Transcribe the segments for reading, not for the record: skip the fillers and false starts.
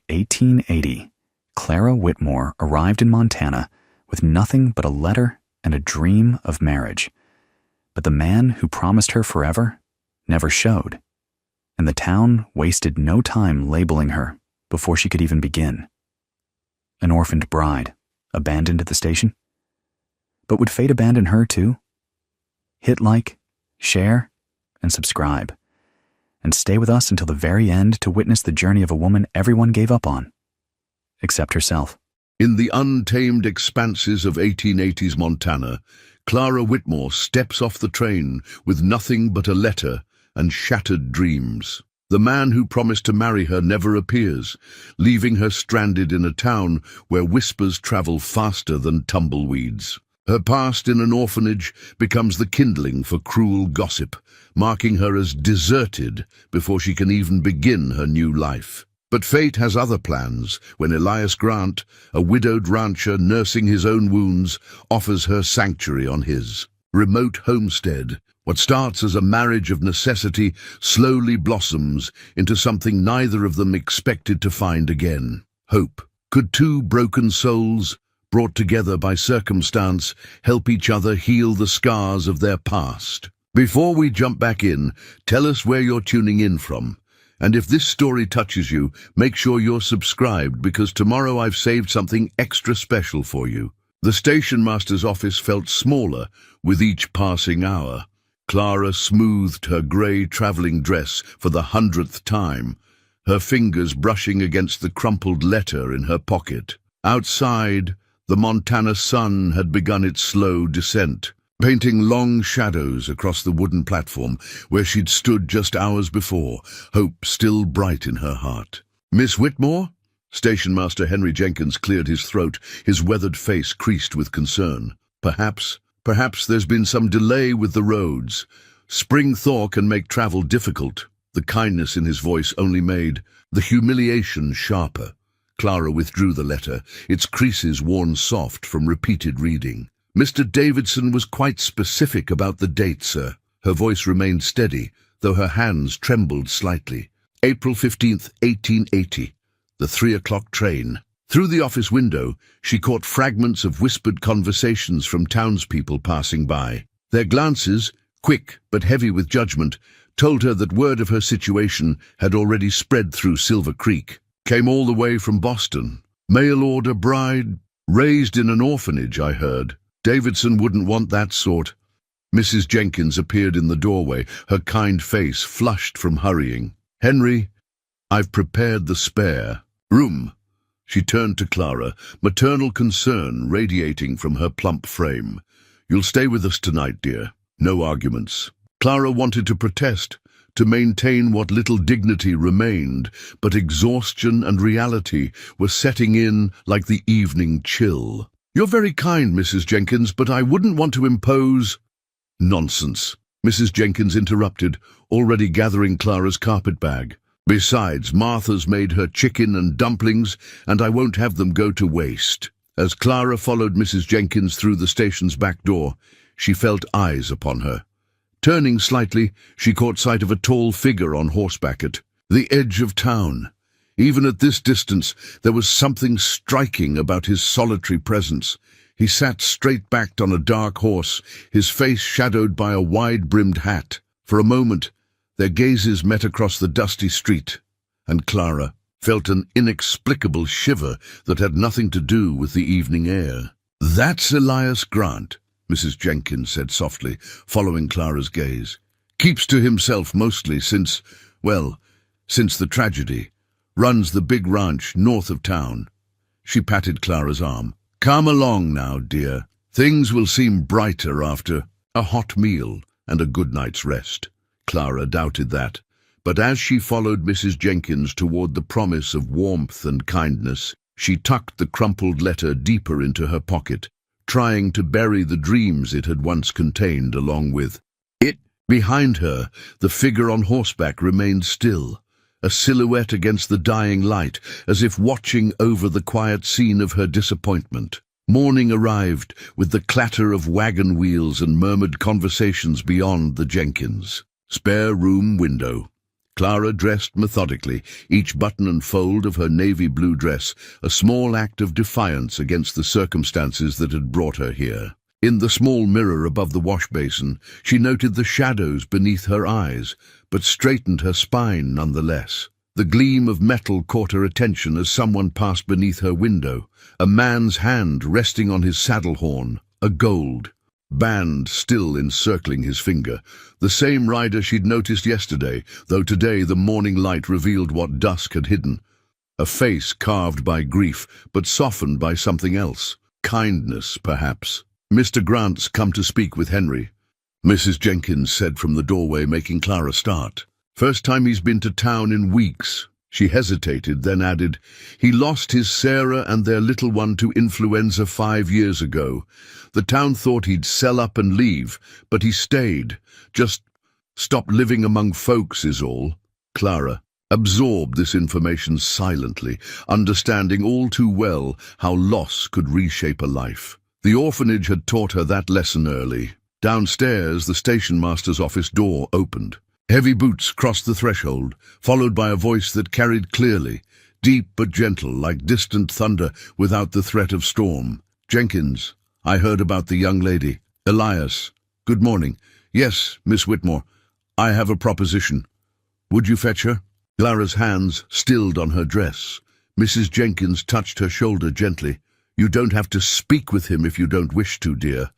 1880, Clara Whitmore arrived in Montana with nothing but a letter and a dream of marriage. But the man who promised her forever never showed, and the town wasted no time labeling her before she could even begin. An orphaned bride, abandoned at the station? But would fate abandon her too? Hit like, share, and subscribe, and stay with us until the very end to witness the journey of a woman everyone gave up on, except herself. In the untamed expanses of 1880s Montana, Clara Whitmore steps off the train with nothing but a letter and shattered dreams. The man who promised to marry her never appears, leaving her stranded in a town where whispers travel faster than tumbleweeds. Her past in an orphanage becomes the kindling for cruel gossip, marking her as deserted before she can even begin her new life. But fate has other plans when Elias Grant, a widowed rancher nursing his own wounds, offers her sanctuary on his remote homestead. What starts as a marriage of necessity slowly blossoms into something neither of them expected to find again: hope. Could two broken souls, brought together by circumstance, help each other heal the scars of their past? Before we jump back in, tell us where you're tuning in from. And if this story touches you, make sure you're subscribed, because tomorrow I've saved something extra special for you. The station master's office felt smaller with each passing hour. Clara smoothed her grey travelling dress for the 100th time, her fingers brushing against the crumpled letter in her pocket. Outside, the Montana sun had begun its slow descent, painting long shadows across the wooden platform where she'd stood just hours before, hope still bright in her heart. "Miss Whitmore?" Station Master Henry Jenkins cleared his throat, his weathered face creased with concern. Perhaps there's been some delay with the roads. Spring thaw can make travel difficult." The kindness in his voice only made the humiliation sharper. Clara withdrew the letter, its creases worn soft from repeated reading. "Mr. Davidson was quite specific about the date, sir." Her voice remained steady, though her hands trembled slightly. "April 15th, 1880, the 3 o'clock train." Through the office window, she caught fragments of whispered conversations from townspeople passing by. Their glances, quick but heavy with judgment, told her that word of her situation had already spread through Silver Creek. "Came all the way from Boston. Mail-order bride, raised in an orphanage, I heard. Davidson wouldn't want that sort." Mrs. Jenkins appeared in the doorway, her kind face flushed from hurrying. "Henry, I've prepared the spare room." She turned to Clara, maternal concern radiating from her plump frame. "You'll stay with us tonight, dear. No arguments." Clara wanted to protest, to maintain what little dignity remained, but exhaustion and reality were setting in like the evening chill. "You're very kind, Mrs. Jenkins, but I wouldn't want to impose—" "Nonsense," Mrs. Jenkins interrupted, already gathering Clara's carpet bag. "Besides, Martha's made her chicken and dumplings, and I won't have them go to waste." As Clara followed Mrs. Jenkins through the station's back door, she felt eyes upon her. Turning slightly, she caught sight of a tall figure on horseback at the edge of town. Even at this distance, there was something striking about his solitary presence. He sat straight-backed on a dark horse, his face shadowed by a wide-brimmed hat. For a moment, their gazes met across the dusty street, and Clara felt an inexplicable shiver that had nothing to do with the evening air. "That's Elias Grant," Mrs. Jenkins said softly, following Clara's gaze. "Keeps to himself mostly since the tragedy. Runs the big ranch north of town." She patted Clara's arm. "Come along now, dear. Things will seem brighter after a hot meal and a good night's rest." Clara doubted that, but as she followed Mrs. Jenkins toward the promise of warmth and kindness, she tucked the crumpled letter deeper into her pocket, trying to bury the dreams it had once contained along with it. Behind her, the figure on horseback remained still, a silhouette against the dying light, as if watching over the quiet scene of her disappointment. Morning arrived, with the clatter of wagon wheels and murmured conversations beyond the Jenkins' spare room window. Clara dressed methodically, each button and fold of her navy blue dress a small act of defiance against the circumstances that had brought her here. In the small mirror above the wash basin, she noted the shadows beneath her eyes, but straightened her spine nonetheless. The gleam of metal caught her attention as someone passed beneath her window, a man's hand resting on his saddle horn, a gold band still encircling his finger. The same rider she'd noticed yesterday, though today the morning light revealed what dusk had hidden. A face carved by grief, but softened by something else. Kindness, perhaps. "Mr. Grant's come to speak with Henry," Mrs. Jenkins said from the doorway, making Clara start. "First time he's been to town in weeks." She hesitated, then added, "He lost his Sarah and their little one to influenza 5 years ago. The town thought he'd sell up and leave, but he stayed. Just stopped living among folks is all." Clara absorbed this information silently, understanding all too well how loss could reshape a life. The orphanage had taught her that lesson early. Downstairs, the station master's office door opened. Heavy boots crossed the threshold, followed by a voice that carried clearly, deep but gentle, like distant thunder without the threat of storm. "Jenkins, I heard about the young lady. Elias. Good morning. Yes, Miss Whitmore. I have a proposition. Would you fetch her?" Clara's hands stilled on her dress. Mrs. Jenkins touched her shoulder gently. "You don't have to speak with him if you don't wish to, dear."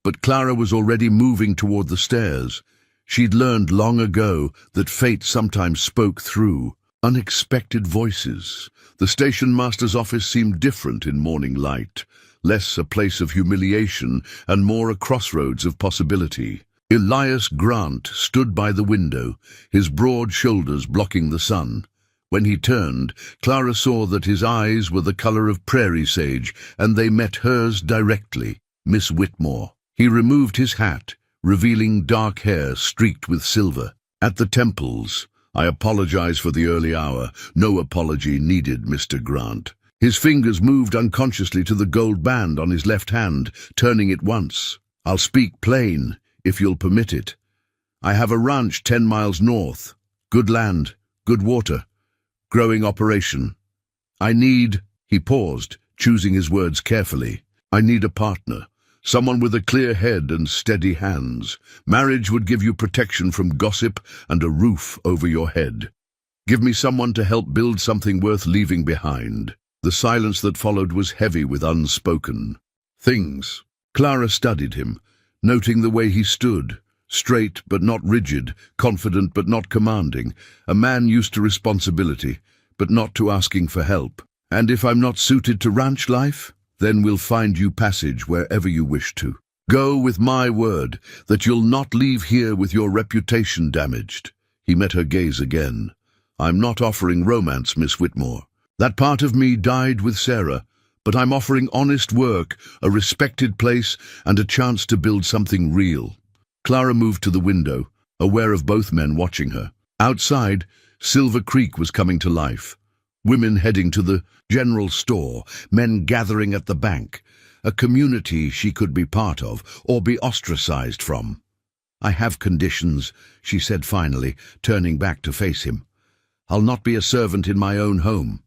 But Clara was already moving toward the stairs. She'd learned long ago that fate sometimes spoke through unexpected voices. The station master's office seemed different in morning light, less a place of humiliation and more a crossroads of possibility. Elias Grant stood by the window, his broad shoulders blocking the sun. When he turned, Clara saw that his eyes were the color of prairie sage, and they met hers directly. Miss Whitmore. He removed his hat, revealing dark hair streaked with silver. At the temples. "I apologize for the early hour. No apology needed, Mr. Grant." His fingers moved unconsciously to the gold band on his left hand, turning it once. "I'll speak plain, if you'll permit it. I have a ranch 10 miles north. Good land, good water, growing operation. I need—" He paused, choosing his words carefully. "I need a partner. Someone with a clear head and steady hands. Marriage would give you protection from gossip and a roof over your head. Give me someone to help build something worth leaving behind." The silence that followed was heavy with unspoken things. Clara studied him, noting the way he stood, straight but not rigid, confident but not commanding, a man used to responsibility, but not to asking for help. "And if I'm not suited to ranch life? Then we'll find you passage wherever you wish to. Go with my word that you'll not leave here with your reputation damaged." He met her gaze again. "I'm not offering romance, Miss Whitmore. That part of me died with Sarah, but I'm offering honest work, a respected place, and a chance to build something real." Clara moved to the window, aware of both men watching her. Outside, Silver Creek was coming to life. Women heading to the general store, men gathering at the bank, a community she could be part of or be ostracized from. "I have conditions," she said finally, turning back to face him. "I'll not be a servant in my own home.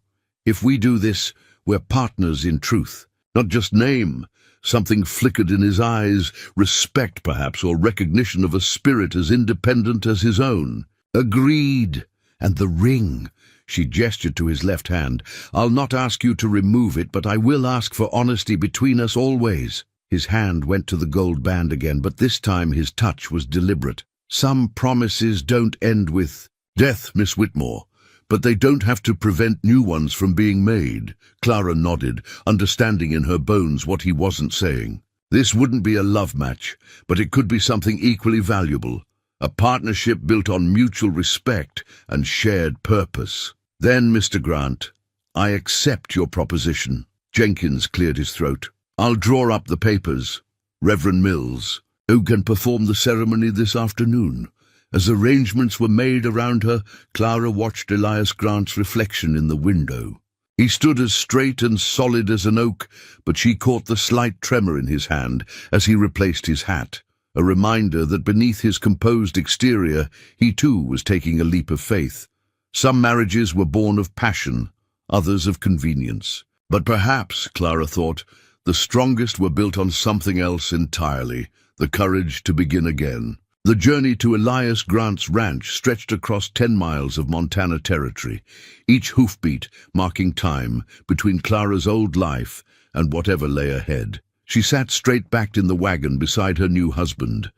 If we do this, we're partners in truth, not just name." Something flickered in his eyes, respect perhaps, or recognition of a spirit as independent as his own. "Agreed. And the ring." She gestured to his left hand. "I'll not ask you to remove it, but I will ask for honesty between us always." His hand went to the gold band again, but this time his touch was deliberate. "Some promises don't end with death, Miss Whitmore, but they don't have to prevent new ones from being made." Clara nodded, understanding in her bones what he wasn't saying. This wouldn't be a love match, but it could be something equally valuable. A partnership built on mutual respect and shared purpose. "Then, Mr. Grant, I accept your proposition." Jenkins cleared his throat. "I'll draw up the papers. Reverend Mills, who can perform the ceremony this afternoon." As arrangements were made around her, Clara watched Elias Grant's reflection in the window. He stood as straight and solid as an oak, but she caught the slight tremor in his hand as he replaced his hat. a reminder that beneath his composed exterior, he too was taking a leap of faith. Some marriages were born of passion, others of convenience. But perhaps, Clara thought, the strongest were built on something else entirely, the courage to begin again. The journey to Elias Grant's ranch stretched across 10 miles of Montana territory, each hoofbeat marking time between Clara's old life and whatever lay ahead. She sat straight-backed in the wagon beside her new husband,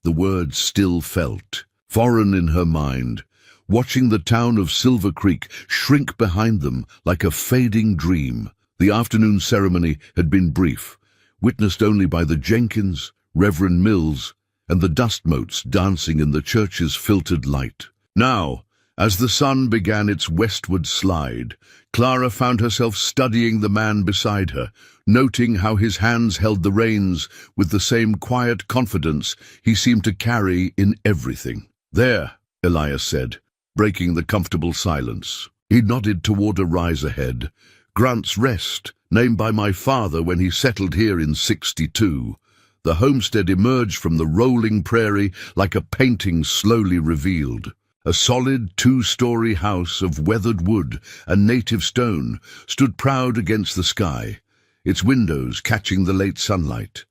the words still felt, foreign in her mind, watching the town of Silver Creek shrink behind them like a fading dream. The afternoon ceremony had been brief, witnessed only by the Jenkins, Reverend Mills, and the dust motes dancing in the church's filtered light. Now, as the sun began its westward slide, Clara found herself studying the man beside her, noting how his hands held the reins with the same quiet confidence he seemed to carry in everything. "There," Elias said, breaking the comfortable silence. He nodded toward a rise ahead. "Grant's Rest, named by my father when he settled here in '62. The homestead emerged from the rolling prairie like a painting slowly revealed. A solid 2-story house of weathered wood and native stone stood proud against the sky, its windows catching the late sunlight.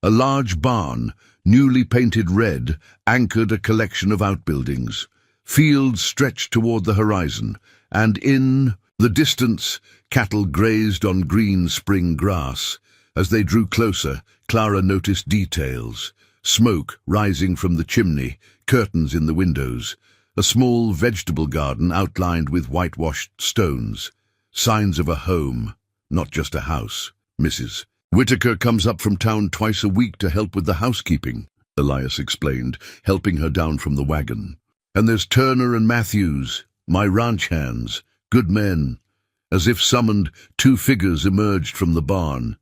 A large barn, newly painted red, anchored a collection of outbuildings. Fields stretched toward the horizon, and in the distance, cattle grazed on green spring grass. As they drew closer, Clara noticed details: smoke rising from the chimney, curtains in the windows, a small vegetable garden outlined with whitewashed stones. Signs of a home, not just a house. "Mrs. Whitaker comes up from town twice a week to help with the housekeeping," Elias explained, helping her down from the wagon. "And there's Turner and Matthews, my ranch hands, good men." As if summoned, 2 figures emerged from the barn.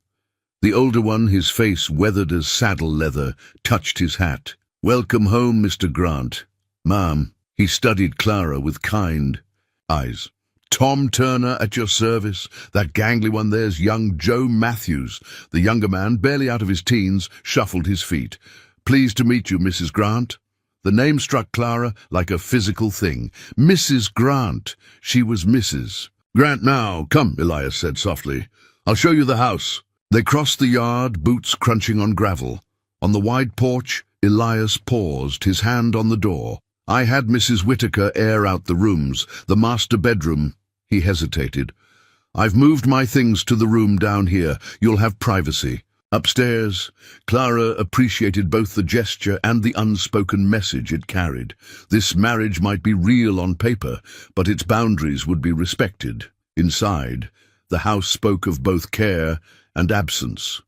The older one, his face weathered as saddle leather, touched his hat. "Welcome home, Mr. Grant." "Ma'am." He studied Clara with kind eyes. "Tom Turner at your service. That gangly one there's young Joe Matthews." The younger man, barely out of his teens, shuffled his feet. "Pleased to meet you, Mrs. Grant." The name struck Clara like a physical thing. Mrs. Grant. She was Mrs. "Grant now. Come," Elias said softly. "I'll show you the house." They crossed the yard, boots crunching on gravel. On the wide porch, Elias paused, his hand on the door. "I had Mrs. Whitaker air out the rooms, the master bedroom." He hesitated. "I've moved my things to the room down here. You'll have privacy." Upstairs, Clara appreciated both the gesture and the unspoken message it carried. This marriage might be real on paper, but its boundaries would be respected. Inside, the house spoke of both care and absence.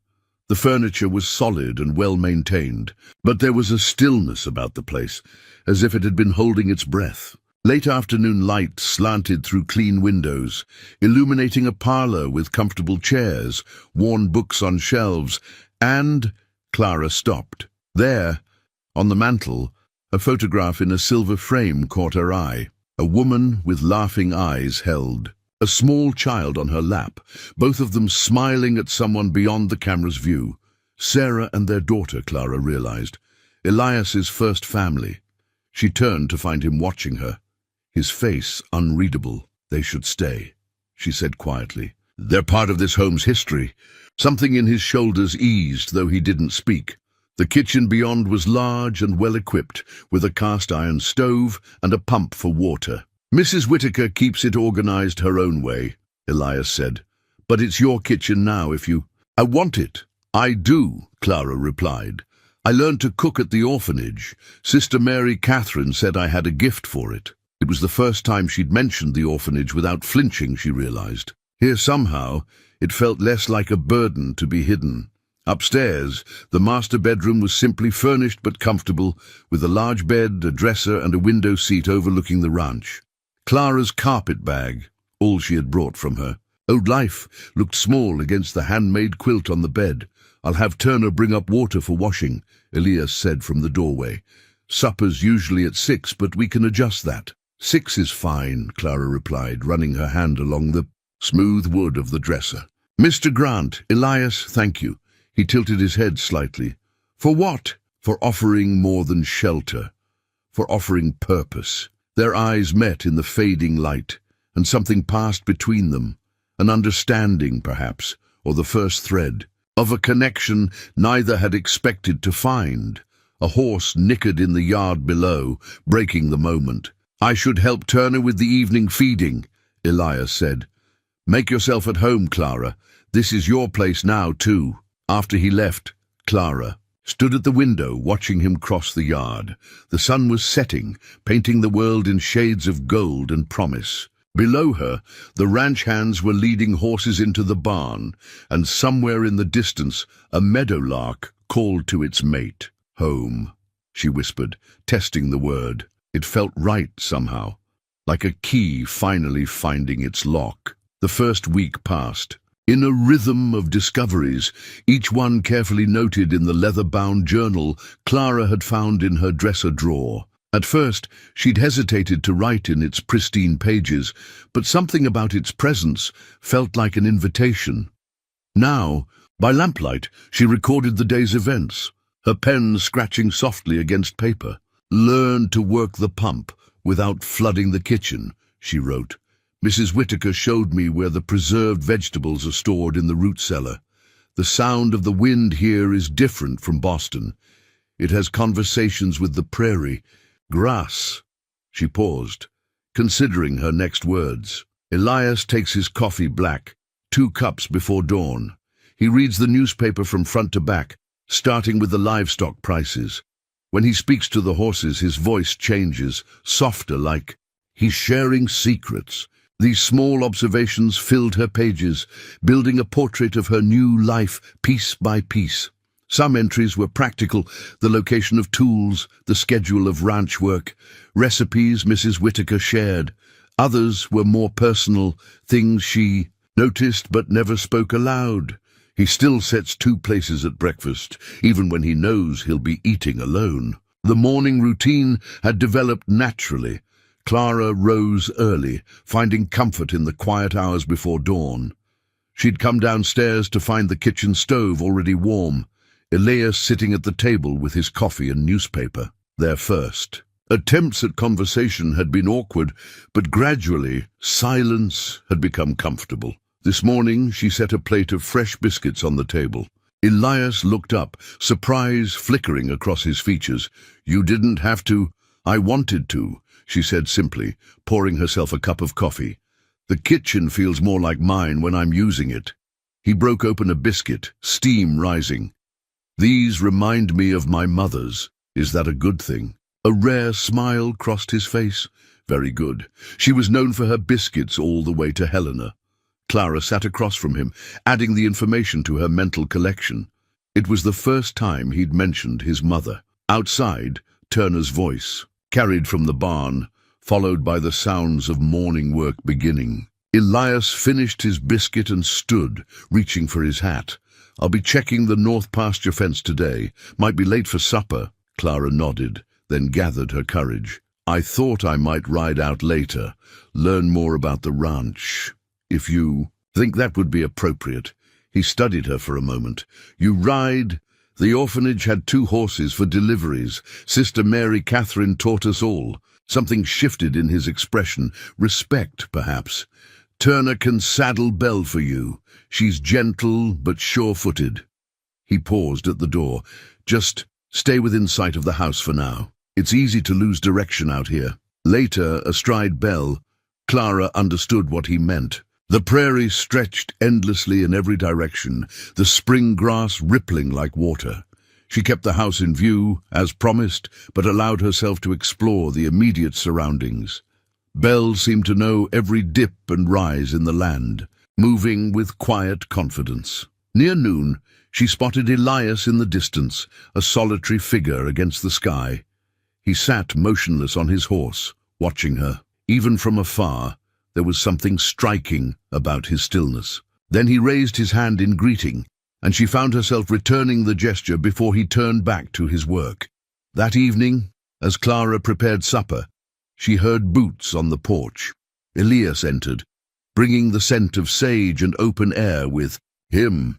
The furniture was solid and well-maintained, but there was a stillness about the place, as if it had been holding its breath. Late afternoon light slanted through clean windows, illuminating a parlor with comfortable chairs, worn books on shelves, and Clara stopped. There, on the mantel, a photograph in a silver frame caught her eye. A woman with laughing eyes held a small child on her lap, both of them smiling at someone beyond the camera's view. Sarah and their daughter, Clara realized. Elias's first family. She turned to find him watching her. His face unreadable. "They should stay," she said quietly. "They're part of this home's history." Something in his shoulders eased, though he didn't speak. The kitchen beyond was large and well-equipped, with a cast-iron stove and a pump for water. "Mrs. Whitaker keeps it organized her own way," Elias said. "But it's your kitchen now if you—" "I want it." "I do," Clara replied. "I learned to cook at the orphanage. Sister Mary Catherine said I had a gift for it." It was the first time she'd mentioned the orphanage without flinching, she realized. Here somehow, it felt less like a burden to be hidden. Upstairs, the master bedroom was simply furnished but comfortable, with a large bed, a dresser, and a window seat overlooking the ranch. Clara's carpet bag, all she had brought from her old life, looked small against the handmade quilt on the bed. "I'll have Turner bring up water for washing," Elias said from the doorway. "Supper's usually at 6, but we can adjust that." "6 is fine," Clara replied, running her hand along the smooth wood of the dresser. "Mr. Grant, Elias, thank you." He tilted his head slightly. "For what?" for offering more than shelter, for offering purpose. Their eyes met in the fading light, and something passed between them, an understanding, perhaps, or the first thread of a connection neither had expected to find. A horse nickered in the yard below, breaking the moment. "I should help Turner with the evening feeding," Elias said. "Make yourself at home, Clara. This is your place now, too." After he left, Clara stood at the window watching him cross the yard. The sun was setting, painting the world in shades of gold and promise. Below her, the ranch hands were leading horses into the barn, and somewhere in the distance, a meadowlark called to its mate. "Home," she whispered, testing the word. It felt right somehow, like a key finally finding its lock. The first week passed. In a rhythm of discoveries, each one carefully noted in the leather-bound journal Clara had found in her dresser drawer. At first, she'd hesitated to write in its pristine pages, but something about its presence felt like an invitation. Now, by lamplight, she recorded the day's events, her pen scratching softly against paper. "Learn to work the pump without flooding the kitchen," she wrote. "Mrs. Whittaker showed me where the preserved vegetables are stored in the root cellar. The sound of the wind here is different from Boston. It has conversations with the prairie. Grass." She paused, considering her next words. Elias takes his coffee black, 2 cups before dawn. He reads the newspaper from front to back, starting with the livestock prices. When he speaks to the horses, his voice changes, softer, like he's sharing secrets. These small observations filled her pages, building a portrait of her new life piece by piece. Some entries were practical, the location of tools, the schedule of ranch work, recipes Mrs. Whittaker shared. Others were more personal, things she noticed but never spoke aloud. He still sets 2 places at breakfast, even when he knows he'll be eating alone. The morning routine had developed naturally. Clara rose early, finding comfort in the quiet hours before dawn. She'd come downstairs to find the kitchen stove already warm, Elias sitting at the table with his coffee and newspaper. Their first attempts at conversation had been awkward, but gradually silence had become comfortable. This morning she set a plate of fresh biscuits on the table. Elias looked up, surprise flickering across his features. "You didn't have to." "I wanted to," she said simply, pouring herself a cup of coffee. "The kitchen feels more like mine when I'm using it." He broke open a biscuit, steam rising. "These remind me of my mother's. Is that a good thing?" A rare smile crossed his face. Very good. She was known for her biscuits all the way to Helena. Clara sat across from him, adding the information to her mental collection. It was the first time he'd mentioned his mother. Outside, Turner's voice, carried from the barn, followed by the sounds of morning work beginning. Elias finished his biscuit and stood, reaching for his hat. "I'll be checking the north pasture fence today. Might be late for supper." Clara nodded, then gathered her courage. "I thought I might ride out later, learn more about the ranch. If you think that would be appropriate." He studied her for a moment. "You ride?" "The orphanage had 2 horses for deliveries. Sister Mary Catherine taught us all." Something shifted in his expression. Respect, perhaps. "Turner can saddle Belle for you. She's gentle but sure-footed." He paused at the door. "Just stay within sight of the house for now. It's easy to lose direction out here." Later, astride Belle, Clara understood what he meant. The prairie stretched endlessly in every direction, the spring grass rippling like water. She kept the house in view, as promised, but allowed herself to explore the immediate surroundings. Belle seemed to know every dip and rise in the land, moving with quiet confidence. Near noon, she spotted Elias in the distance, a solitary figure against the sky. He sat motionless on his horse, watching her. Even from afar, there was something striking about his stillness. Then he raised his hand in greeting, and she found herself returning the gesture before he turned back to his work. That evening, as Clara prepared supper, she heard boots on the porch. Elias entered, bringing the scent of sage and open air with him.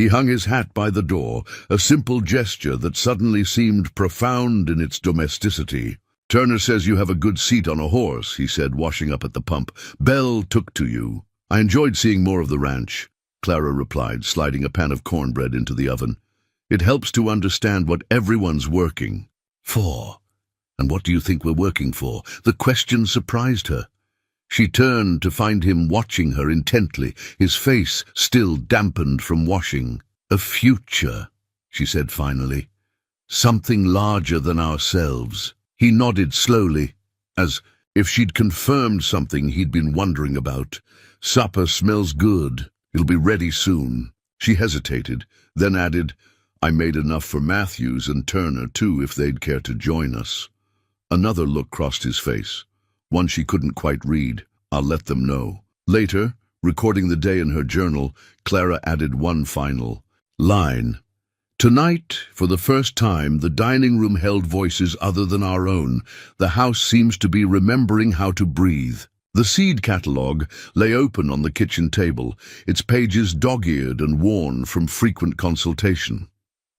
He hung his hat by the door, a simple gesture that suddenly seemed profound in its domesticity. "Turner says you have a good seat on a horse," he said, washing up at the pump. "Bell took to you." "I enjoyed seeing more of the ranch," Clara replied, sliding a pan of cornbread into the oven. "It helps to understand what everyone's working for." "And what do you think we're working for?" The question surprised her. She turned to find him watching her intently, his face still dampened from washing. "A future," she said finally. "Something larger than ourselves." He nodded slowly, as if she'd confirmed something he'd been wondering about. "Supper smells good. It'll be ready soon." She hesitated, then added, "I made enough for Matthews and Turner, too, if they'd care to join us." Another look crossed his face, one she couldn't quite read. "I'll let them know." Later, recording the day in her journal, Clara added one final line. "Tonight, for the first time, the dining room held voices other than our own. The house seems to be remembering how to breathe." The seed catalogue lay open on the kitchen table, its pages dog-eared and worn from frequent consultation.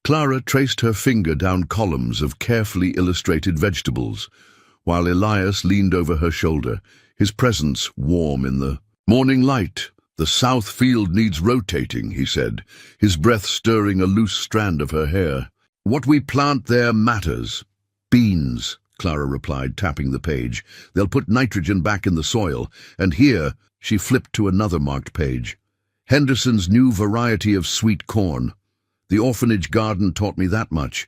Clara traced her finger down columns of carefully illustrated vegetables, while Elias leaned over her shoulder, his presence warm in the morning light. "The south field needs rotating," he said, his breath stirring a loose strand of her hair. "What we plant there matters." "Beans," Clara replied, tapping the page. "They'll put nitrogen back in the soil. And here," she flipped to another marked page, "Henderson's new variety of sweet corn. The orphanage garden taught me that much."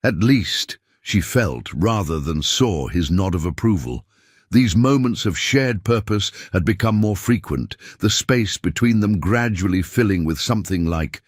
At least, she felt rather than saw his nod of approval. These moments of shared purpose had become more frequent, the space between them gradually filling with something like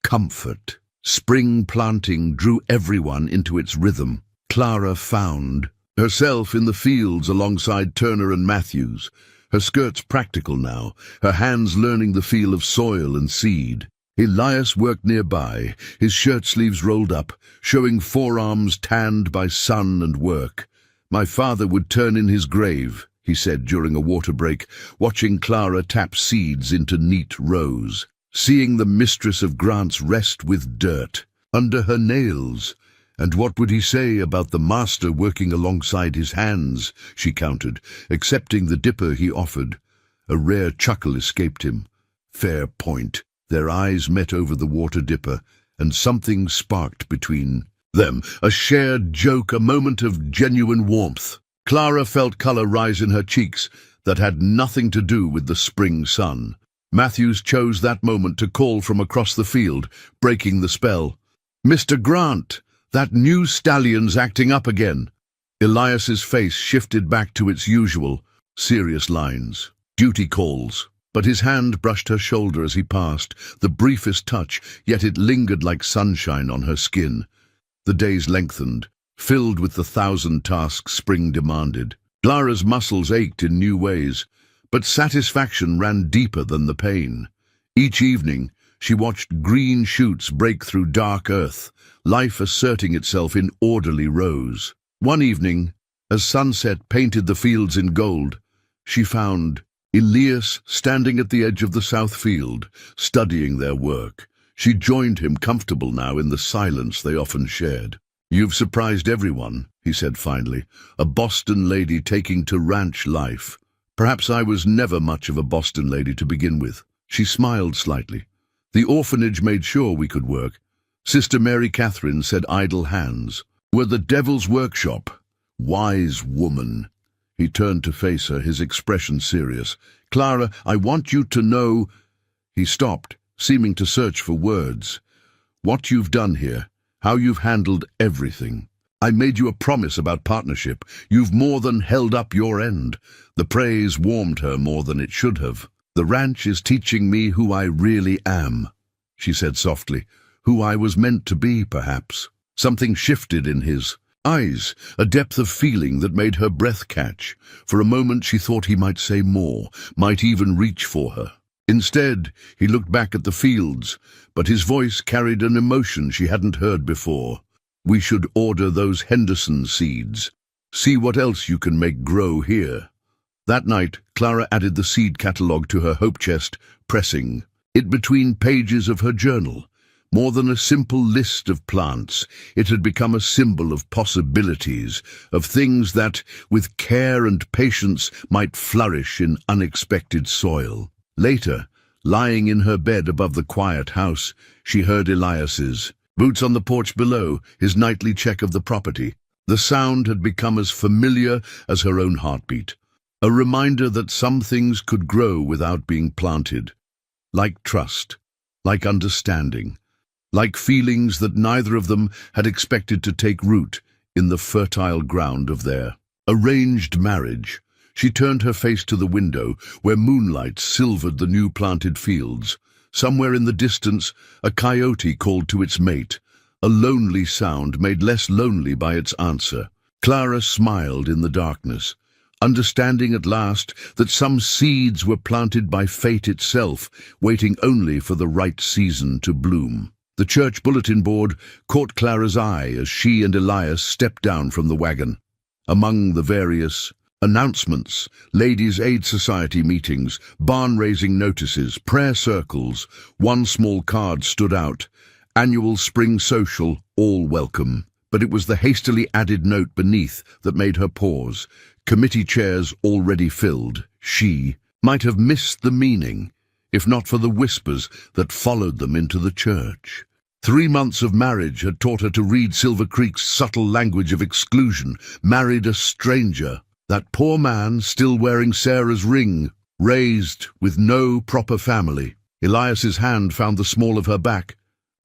comfort. Spring planting drew everyone into its rhythm. Clara found herself in the fields alongside Turner and Matthews, her skirts practical now, her hands learning the feel of soil and seed. Elias worked nearby, his shirt sleeves rolled up, showing forearms tanned by sun and work. "My father would turn in his grave," he said during a water break, watching Clara tap seeds into neat rows, seeing the mistress of Grant's rest with dirt under her nails. "And what would he say about the master working alongside his hands?" she countered, accepting the dipper he offered. A rare chuckle escaped him. "Fair point." Their eyes met over the water dipper, and something sparked between them, a shared joke, a moment of genuine warmth. Clara felt color rise in her cheeks that had nothing to do with the spring sun. Matthews chose that moment to call from across the field, breaking the spell. "Mr. Grant, that new stallion's acting up again." Elias's face shifted back to its usual, serious lines. "Duty calls." But his hand brushed her shoulder as he passed, the briefest touch, yet it lingered like sunshine on her skin. The days lengthened, filled with the 1,000 tasks spring demanded. Clara's muscles ached in new ways, but satisfaction ran deeper than the pain. Each evening, she watched green shoots break through dark earth, life asserting itself in orderly rows. One evening, as sunset painted the fields in gold, she found Elias standing at the edge of the south field, studying their work. She joined him, comfortable now in the silence they often shared. "You've surprised everyone," he said finally, "a Boston lady taking to ranch life." "Perhaps I was never much of a Boston lady to begin with." She smiled slightly. "The orphanage made sure we could work. Sister Mary Catherine said idle hands were the devil's workshop." "Wise woman." He turned to face her, his expression serious. "Clara, I want you to know—" He stopped, seeming to search for words. "What you've done here, how you've handled everything. I made you a promise about partnership. You've more than held up your end." The praise warmed her more than it should have. "The ranch is teaching me who I really am," she said softly. "Who I was meant to be, perhaps." Something shifted in his eyes, a depth of feeling that made her breath catch. For a moment she thought he might say more, might even reach for her. Instead, he looked back at the fields, but his voice carried an emotion she hadn't heard before. "We should order those Henderson seeds. See what else you can make grow here." That night, Clara added the seed catalogue to her hope chest, pressing it between pages of her journal. More than a simple list of plants, it had become a symbol of possibilities, of things that, with care and patience, might flourish in unexpected soil. Later, lying in her bed above the quiet house, she heard Elias's boots on the porch below, his nightly check of the property. The sound had become as familiar as her own heartbeat, a reminder that some things could grow without being planted, like trust, like understanding, like feelings that neither of them had expected to take root in the fertile ground of their arranged marriage. She turned her face to the window, where moonlight silvered the new-planted fields. Somewhere in the distance, a coyote called to its mate, a lonely sound made less lonely by its answer. Clara smiled in the darkness, understanding at last that some seeds were planted by fate itself, waiting only for the right season to bloom. The church bulletin board caught Clara's eye as she and Elias stepped down from the wagon. Among the various announcements, Ladies' Aid Society meetings, barn-raising notices, prayer circles, one small card stood out: annual spring social, all welcome. But it was the hastily added note beneath that made her pause. Committee chairs already filled. She might have missed the meaning, if not for the whispers that followed them into the church. 3 months of marriage had taught her to read Silver Creek's subtle language of exclusion. Married a stranger. That poor man, still wearing Sarah's ring, raised with no proper family. Elias's hand found the small of her back,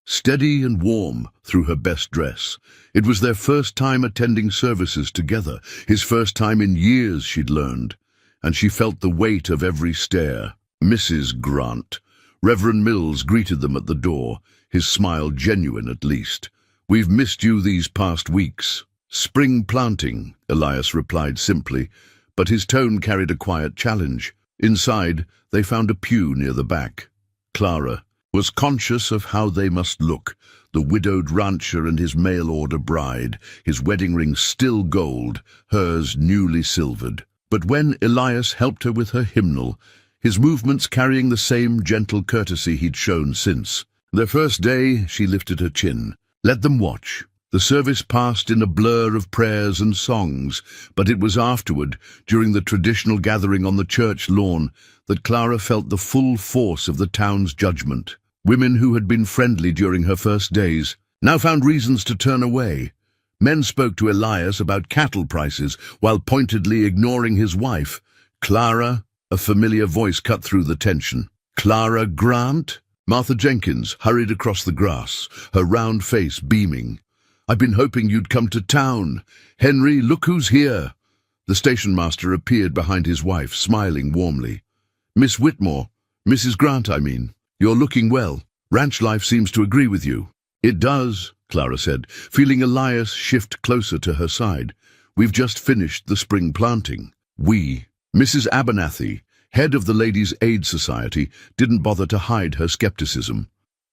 steady and warm through her best dress. It was their first time attending services together, his first time in years, she'd learned, and she felt the weight of every stare. Mrs. Grant. Reverend Mills greeted them at the door, his smile genuine at least. "We've missed you these past weeks." "Spring planting," Elias replied simply, but his tone carried a quiet challenge. Inside, they found a pew near the back. Clara was conscious of how they must look, the widowed rancher and his mail-order bride, his wedding ring still gold, hers newly silvered. But when Elias helped her with her hymnal, his movements carrying the same gentle courtesy he'd shown since. Their first day, she lifted her chin. Let them watch. The service passed in a blur of prayers and songs, but it was afterward, during the traditional gathering on the church lawn, that Clara felt the full force of the town's judgment. Women who had been friendly during her first days now found reasons to turn away. Men spoke to Elias about cattle prices while pointedly ignoring his wife. "Clara," a familiar voice cut through the tension. "Clara Grant?" Martha Jenkins hurried across the grass, her round face beaming. "I've been hoping you'd come to town. Henry, look who's here." The station master appeared behind his wife, smiling warmly. "Miss Whitmore, Mrs. Grant, I mean. You're looking well. Ranch life seems to agree with you." "It does," Clara said, feeling Elias shift closer to her side. "We've just finished the spring planting." "We." Mrs. Abernathy, head of the Ladies' Aid Society, didn't bother to hide her skepticism.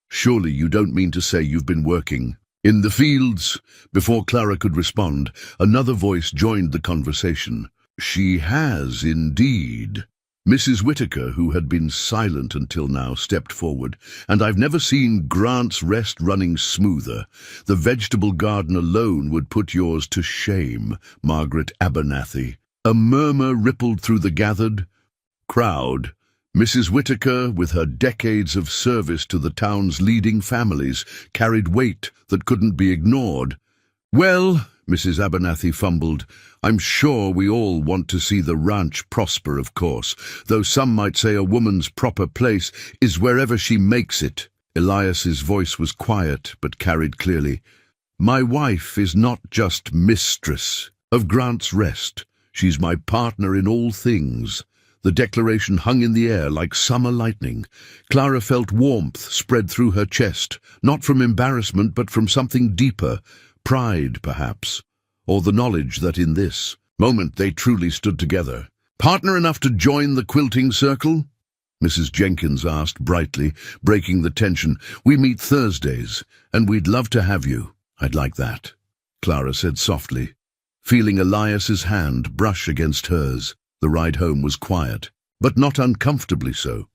"Surely you don't mean to say you've been working in the fields?" Before Clara could respond, another voice joined the conversation. "She has indeed." Mrs. Whitaker, who had been silent until now, stepped forward. "And I've never seen Grant's Rest running smoother. The vegetable garden alone would put yours to shame, Margaret Abernathy." A murmur rippled through the gathered crowd. Mrs. Whitaker, with her decades of service to the town's leading families, carried weight that couldn't be ignored. "Well," Mrs. Abernathy fumbled, "I'm sure we all want to see the ranch prosper, of course, though some might say a woman's proper place is wherever she makes it." Elias's voice was quiet but carried clearly. "My wife is not just mistress of Grant's Rest. She's my partner in all things." The declaration hung in the air like summer lightning. Clara felt warmth spread through her chest, not from embarrassment but from something deeper, pride perhaps, or the knowledge that in this moment they truly stood together. "Partner enough to join the quilting circle?" Mrs. Jenkins asked brightly, breaking the tension. "We meet Thursdays, and we'd love to have you." "I'd like that," Clara said softly, feeling Elias's hand brush against hers. The ride home was quiet, but not uncomfortably so.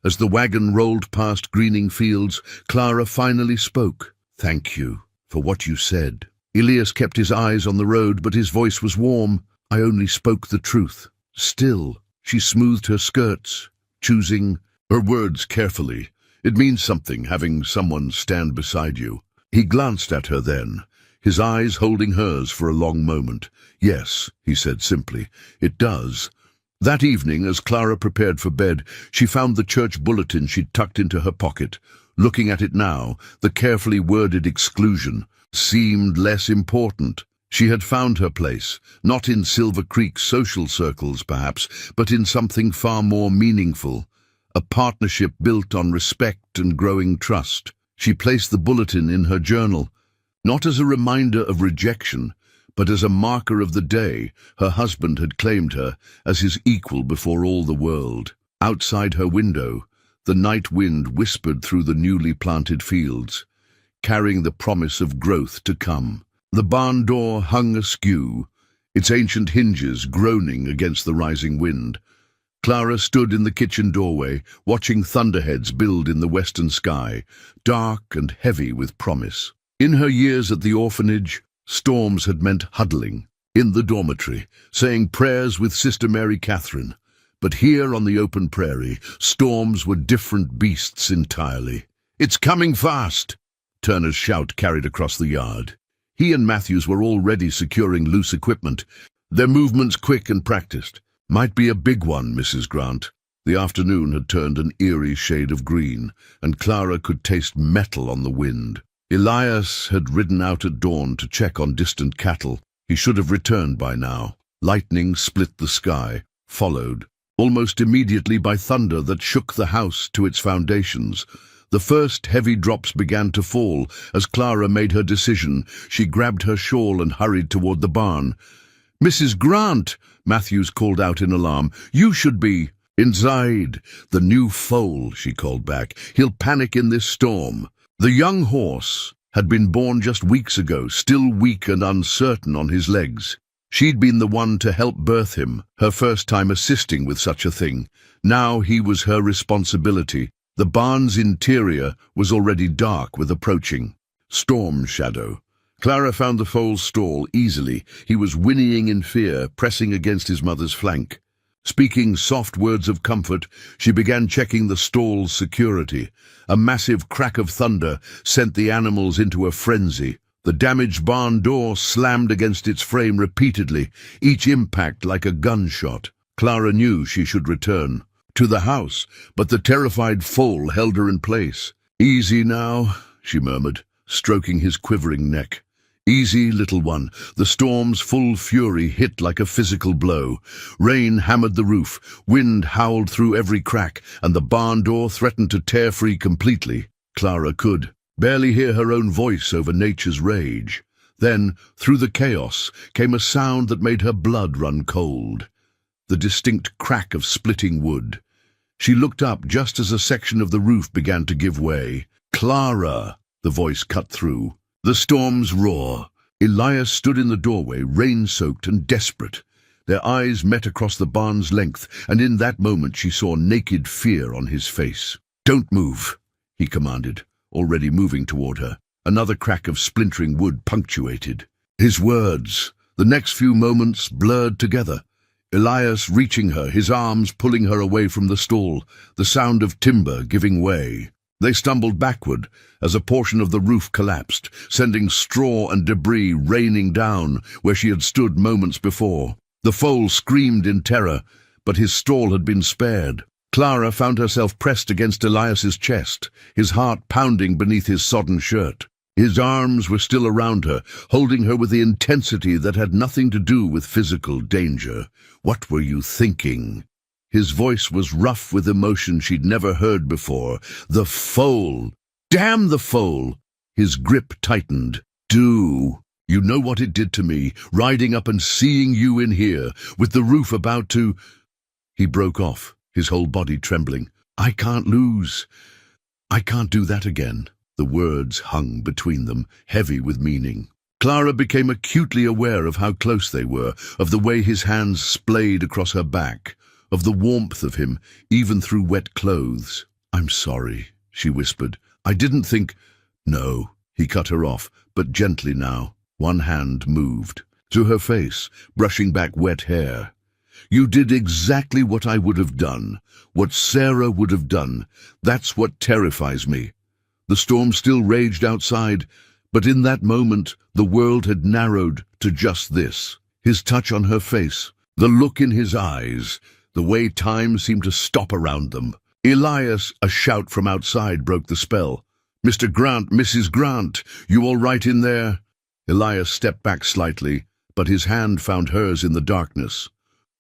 As the wagon rolled past greening fields, Clara finally spoke. "Thank you for what you said." Elias kept his eyes on the road, but his voice was warm. "I only spoke the truth." Still, she smoothed her skirts, choosing her words carefully. "It means something having someone stand beside you." He glanced at her then, his eyes holding hers for a long moment. "Yes," he said simply, "it does." That evening, as Clara prepared for bed, she found the church bulletin she'd tucked into her pocket. Looking at it now, the carefully worded exclusion seemed less important. She had found her place, not in Silver Creek social circles perhaps, but in something far more meaningful, a partnership built on respect and growing trust. She placed the bulletin in her journal, not as a reminder of rejection, but as a marker of the day her husband had claimed her as his equal before all the world. Outside her window, the night wind whispered through the newly planted fields, carrying the promise of growth to come. The barn door hung askew, its ancient hinges groaning against the rising wind. Clara stood in the kitchen doorway, watching thunderheads build in the western sky, dark and heavy with promise. In her years at the orphanage, storms had meant huddling in the dormitory, saying prayers with Sister Mary Catherine. But here on the open prairie, storms were different beasts entirely. "It's coming fast!" Turner's shout carried across the yard. He and Matthews were already securing loose equipment, their movements quick and practiced. "Might be a big one, Mrs. Grant." The afternoon had turned an eerie shade of green, and Clara could taste metal on the wind. Elias had ridden out at dawn to check on distant cattle. He should have returned by now. Lightning split the sky, followed almost immediately by thunder that shook the house to its foundations. The first heavy drops began to fall. As Clara made her decision, she grabbed her shawl and hurried toward the barn. "Mrs. Grant," Matthews called out in alarm, "you should be—" "Inside. The new foal," she called back. "He'll panic in this storm." The young horse had been born just weeks ago, still weak and uncertain on his legs. She'd been the one to help birth him, her first time assisting with such a thing. Now he was her responsibility. The barn's interior was already dark with approaching storm shadow. Clara found the foal's stall easily. He was whinnying in fear, pressing against his mother's flank. Speaking soft words of comfort, she began checking the stall's security. A massive crack of thunder sent the animals into a frenzy. The damaged barn door slammed against its frame repeatedly, each impact like a gunshot. Clara knew she should return to the house, but the terrified foal held her in place. "Easy now," she murmured, stroking his quivering neck. "Easy, little one." The storm's full fury hit like a physical blow. Rain hammered the roof, wind howled through every crack, and the barn door threatened to tear free completely. Clara could barely hear her own voice over nature's rage. Then, through the chaos, came a sound that made her blood run cold. The distinct crack of splitting wood. She looked up just as a section of the roof began to give way. "Clara!" the voice cut through. The storm's roar. Elias stood in the doorway, rain-soaked and desperate. Their eyes met across the barn's length, and in that moment she saw naked fear on his face. "Don't move," he commanded, already moving toward her. Another crack of splintering wood punctuated his words. The next few moments blurred together. Elias reaching her, his arms pulling her away from the stall, the sound of timber giving way. They stumbled backward as a portion of the roof collapsed, sending straw and debris raining down where she had stood moments before. The foal screamed in terror, but his stall had been spared. Clara found herself pressed against Elias's chest, his heart pounding beneath his sodden shirt. His arms were still around her, holding her with the intensity that had nothing to do with physical danger. "What were you thinking?" His voice was rough with emotion she'd never heard before. "The foal! Damn the foal!" His grip tightened. "Do. You know what it did to me, riding up and seeing you in here, with the roof about to—" He broke off, his whole body trembling. "I can't lose. I can't do that again." The words hung between them, heavy with meaning. Clara became acutely aware of how close they were, of the way his hands splayed across her back, of the warmth of him, even through wet clothes. "I'm sorry," she whispered. "I didn't think—" "No," he cut her off, but gently now. One hand moved to her face, brushing back wet hair. "You did exactly what I would have done, what Sarah would have done. That's what terrifies me." The storm still raged outside, but in that moment the world had narrowed to just this. His touch on her face, the look in his eyes, the way time seemed to stop around them. "Elias," a shout from outside broke the spell. "Mr. Grant, Mrs. Grant, you all right in there?" Elias stepped back slightly, but his hand found hers in the darkness.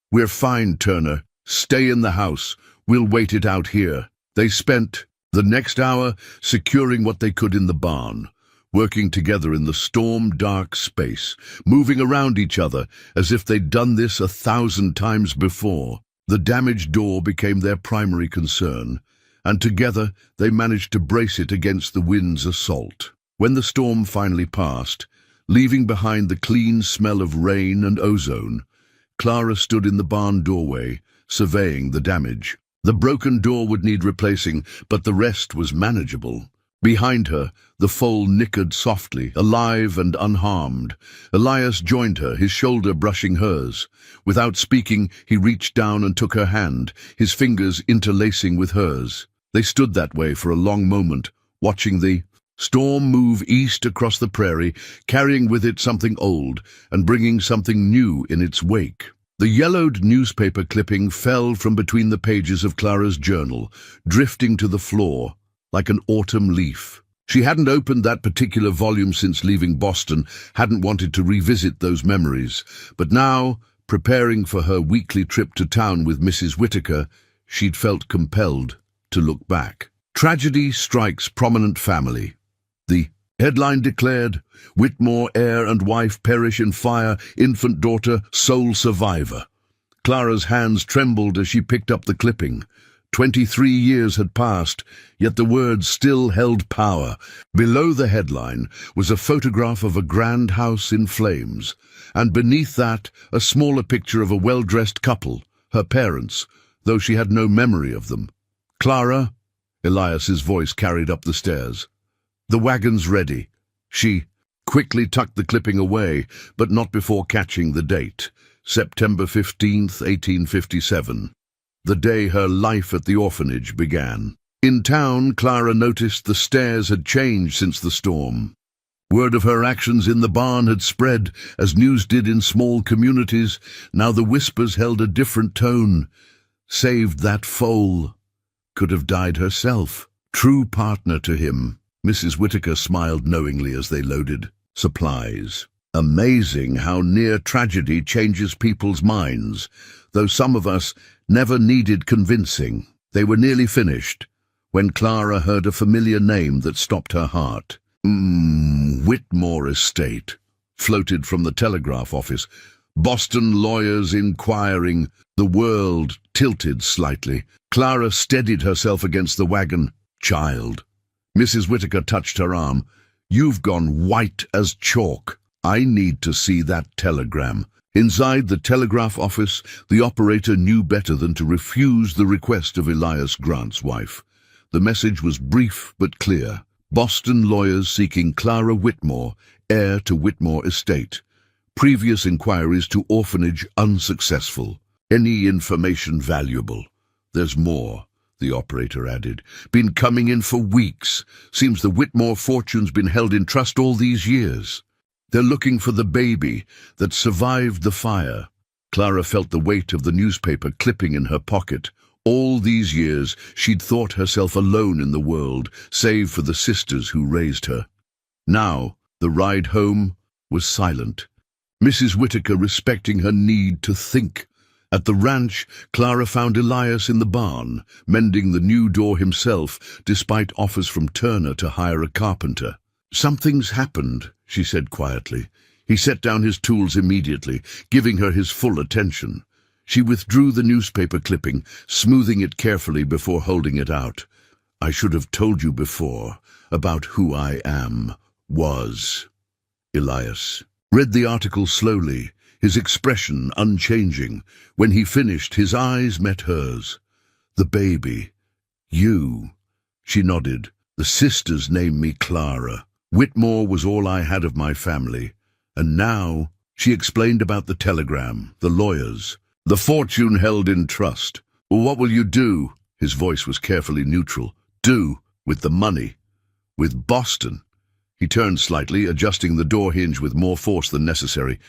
"We're fine, Turner. Stay in the house. We'll wait it out here." They spent the next hour securing what they could in the barn, working together in the storm-dark space, moving around each other as if they'd done this 1,000 times before. The damaged door became their primary concern, and together they managed to brace it against the wind's assault. When the storm finally passed, leaving behind the clean smell of rain and ozone, Clara stood in the barn doorway, surveying the damage. The broken door would need replacing, but the rest was manageable. Behind her, the foal nickered softly, alive and unharmed. Elias joined her, his shoulder brushing hers. Without speaking, he reached down and took her hand, his fingers interlacing with hers. They stood that way for a long moment, watching the storm move east across the prairie, carrying with it something old and bringing something new in its wake. The yellowed newspaper clipping fell from between the pages of Clara's journal, drifting to the floor like an autumn leaf. She hadn't opened that particular volume since leaving Boston, hadn't wanted to revisit those memories, but now, preparing for her weekly trip to town with Mrs. Whittaker, she'd felt compelled to look back. Tragedy strikes prominent family. The headline declared, "Whitmore heir and wife perish in fire, infant daughter sole survivor." Clara's hands trembled as she picked up the clipping. 23 years had passed, yet the words still held power. Below the headline was a photograph of a grand house in flames, and beneath that a smaller picture of a well-dressed couple, her parents, though she had no memory of them. "Clara," Elias's voice carried up the stairs. "The wagon's ready." She quickly tucked the clipping away, but not before catching the date, September 15th, 1857. The day her life at the orphanage began. In town, Clara noticed the stairs had changed since the storm. Word of her actions in the barn had spread, as news did in small communities. Now the whispers held a different tone. Saved that foal. Could have died herself. True partner to him. Mrs. Whittaker smiled knowingly as they loaded supplies. Amazing how near tragedy changes people's minds, though some of us never needed convincing. They were nearly finished when Clara heard a familiar name that stopped her heart. Whitmore Estate, floated from the telegraph office. Boston lawyers inquiring. The world tilted slightly. Clara steadied herself against the wagon. "Child." Mrs. Whittaker touched her arm. "You've gone white as chalk. I need to see that telegram." Inside the telegraph office, the operator knew better than to refuse the request of Elias Grant's wife. The message was brief but clear. Boston lawyers seeking Clara Whitmore, heir to Whitmore Estate. Previous inquiries to orphanage unsuccessful. Any information valuable? "There's more," the operator added. "Been coming in for weeks. Seems the Whitmore fortune's been held in trust all these years. They're looking for the baby that survived the fire." Clara felt the weight of the newspaper clipping in her pocket. All these years she'd thought herself alone in the world, save for the sisters who raised her. Now the ride home was silent. Mrs. Whittaker respecting her need to think. At the ranch, Clara found Elias in the barn, mending the new door himself, despite offers from Turner to hire a carpenter. "Something's happened," she said quietly. He set down his tools immediately, giving her his full attention. She withdrew the newspaper clipping, smoothing it carefully before holding it out. "I should have told you before about who I was." Elias read the article slowly, his expression unchanging. When he finished, his eyes met hers. "The baby. You. She nodded. The sisters named me Clara. Whitmore was all I had of my family. And now, she explained about the telegram, the lawyers, the fortune held in trust. Well, what will you do? His voice was carefully neutral. Do with the money. With Boston. He turned slightly, adjusting the door hinge with more force than necessary.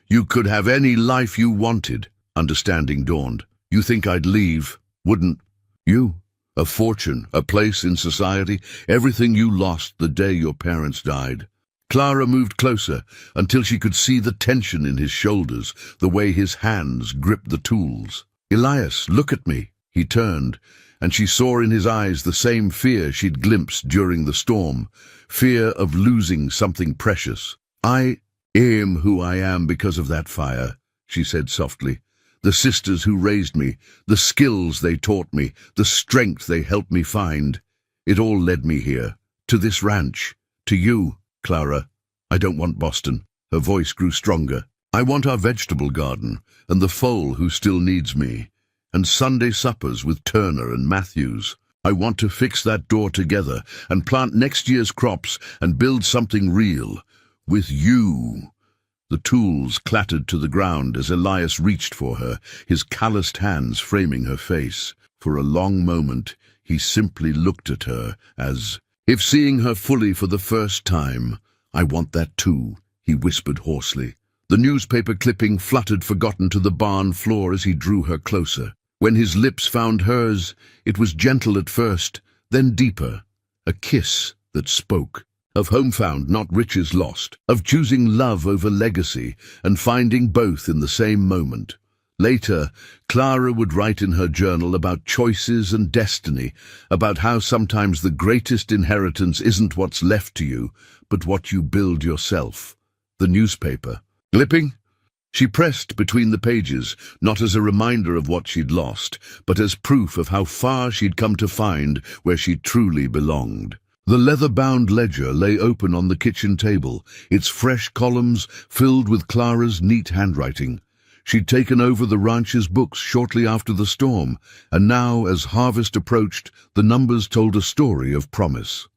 You could have any life you wanted. Understanding dawned. You think I'd leave? Wouldn't you? A fortune, a place in society, everything you lost the day your parents died. Clara moved closer until she could see the tension in his shoulders, the way his hands gripped the tools. Elias, look at me. He turned, and she saw in his eyes the same fear she'd glimpsed during the storm, fear of losing something precious. I am who I am because of that fire, she said softly. The sisters who raised me, the skills they taught me, the strength they helped me find. It all led me here, to this ranch, to you, Clara. I don't want Boston. Her voice grew stronger. I want our vegetable garden, and the foal who still needs me, and Sunday suppers with Turner and Matthews. I want to fix that door together, and plant next year's crops, and build something real. With you. The tools clattered to the ground as Elias reached for her, his calloused hands framing her face. For a long moment, he simply looked at her, as if seeing her fully for the first time. I want that too, he whispered hoarsely. The newspaper clipping fluttered forgotten to the barn floor as he drew her closer. When his lips found hers, it was gentle at first, then deeper, a kiss that spoke. Of home found, not riches lost, of choosing love over legacy, and finding both in the same moment. Later, Clara would write in her journal about choices and destiny, about how sometimes the greatest inheritance isn't what's left to you, but what you build yourself. The newspaper. Glipping? She pressed between the pages, not as a reminder of what she'd lost, but as proof of how far she'd come to find where she truly belonged. The leather-bound ledger lay open on the kitchen table, its fresh columns filled with Clara's neat handwriting. She'd taken over the ranch's books shortly after the storm, and now, as harvest approached, the numbers told a story of promise.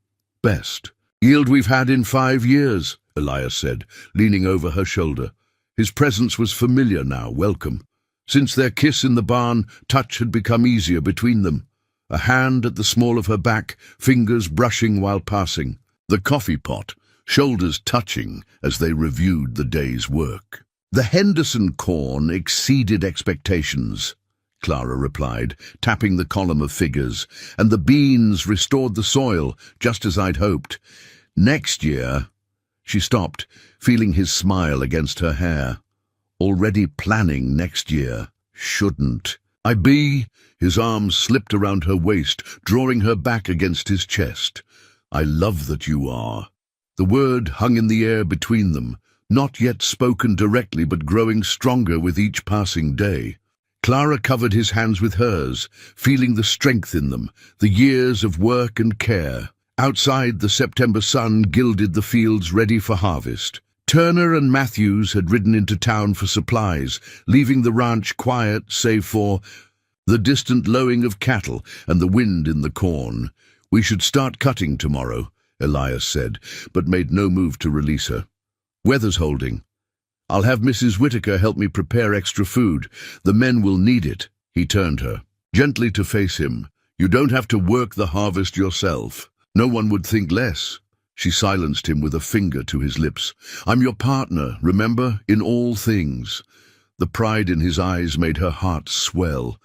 Best yield we've had in 5 years, Elias said, leaning over her shoulder. His presence was familiar now, welcome. Since their kiss in the barn, touch had become easier between them. A hand at the small of her back, fingers brushing while passing. The coffee pot, shoulders touching as they reviewed the day's work. The Henderson corn exceeded expectations, Clara replied, tapping the column of figures, and the beans restored the soil, just as I'd hoped. Next year... She stopped, feeling his smile against her hair. Already planning next year. Shouldn't. His arms slipped around her waist, drawing her back against his chest. I love that you are. The word hung in the air between them, not yet spoken directly but growing stronger with each passing day. Clara covered his hands with hers, feeling the strength in them, the years of work and care. Outside, the September sun gilded the fields ready for harvest. Turner and Matthews had ridden into town for supplies, leaving the ranch quiet save for the distant lowing of cattle and the wind in the corn. We should start cutting tomorrow, Elias said, but made no move to release her. Weather's holding. I'll have Mrs. Whitaker help me prepare extra food. The men will need it. He turned her, gently to face him. You don't have to work the harvest yourself. No one would think less. She silenced him with a finger to his lips. I'm your partner, remember, in all things. The pride in his eyes made her heart swell.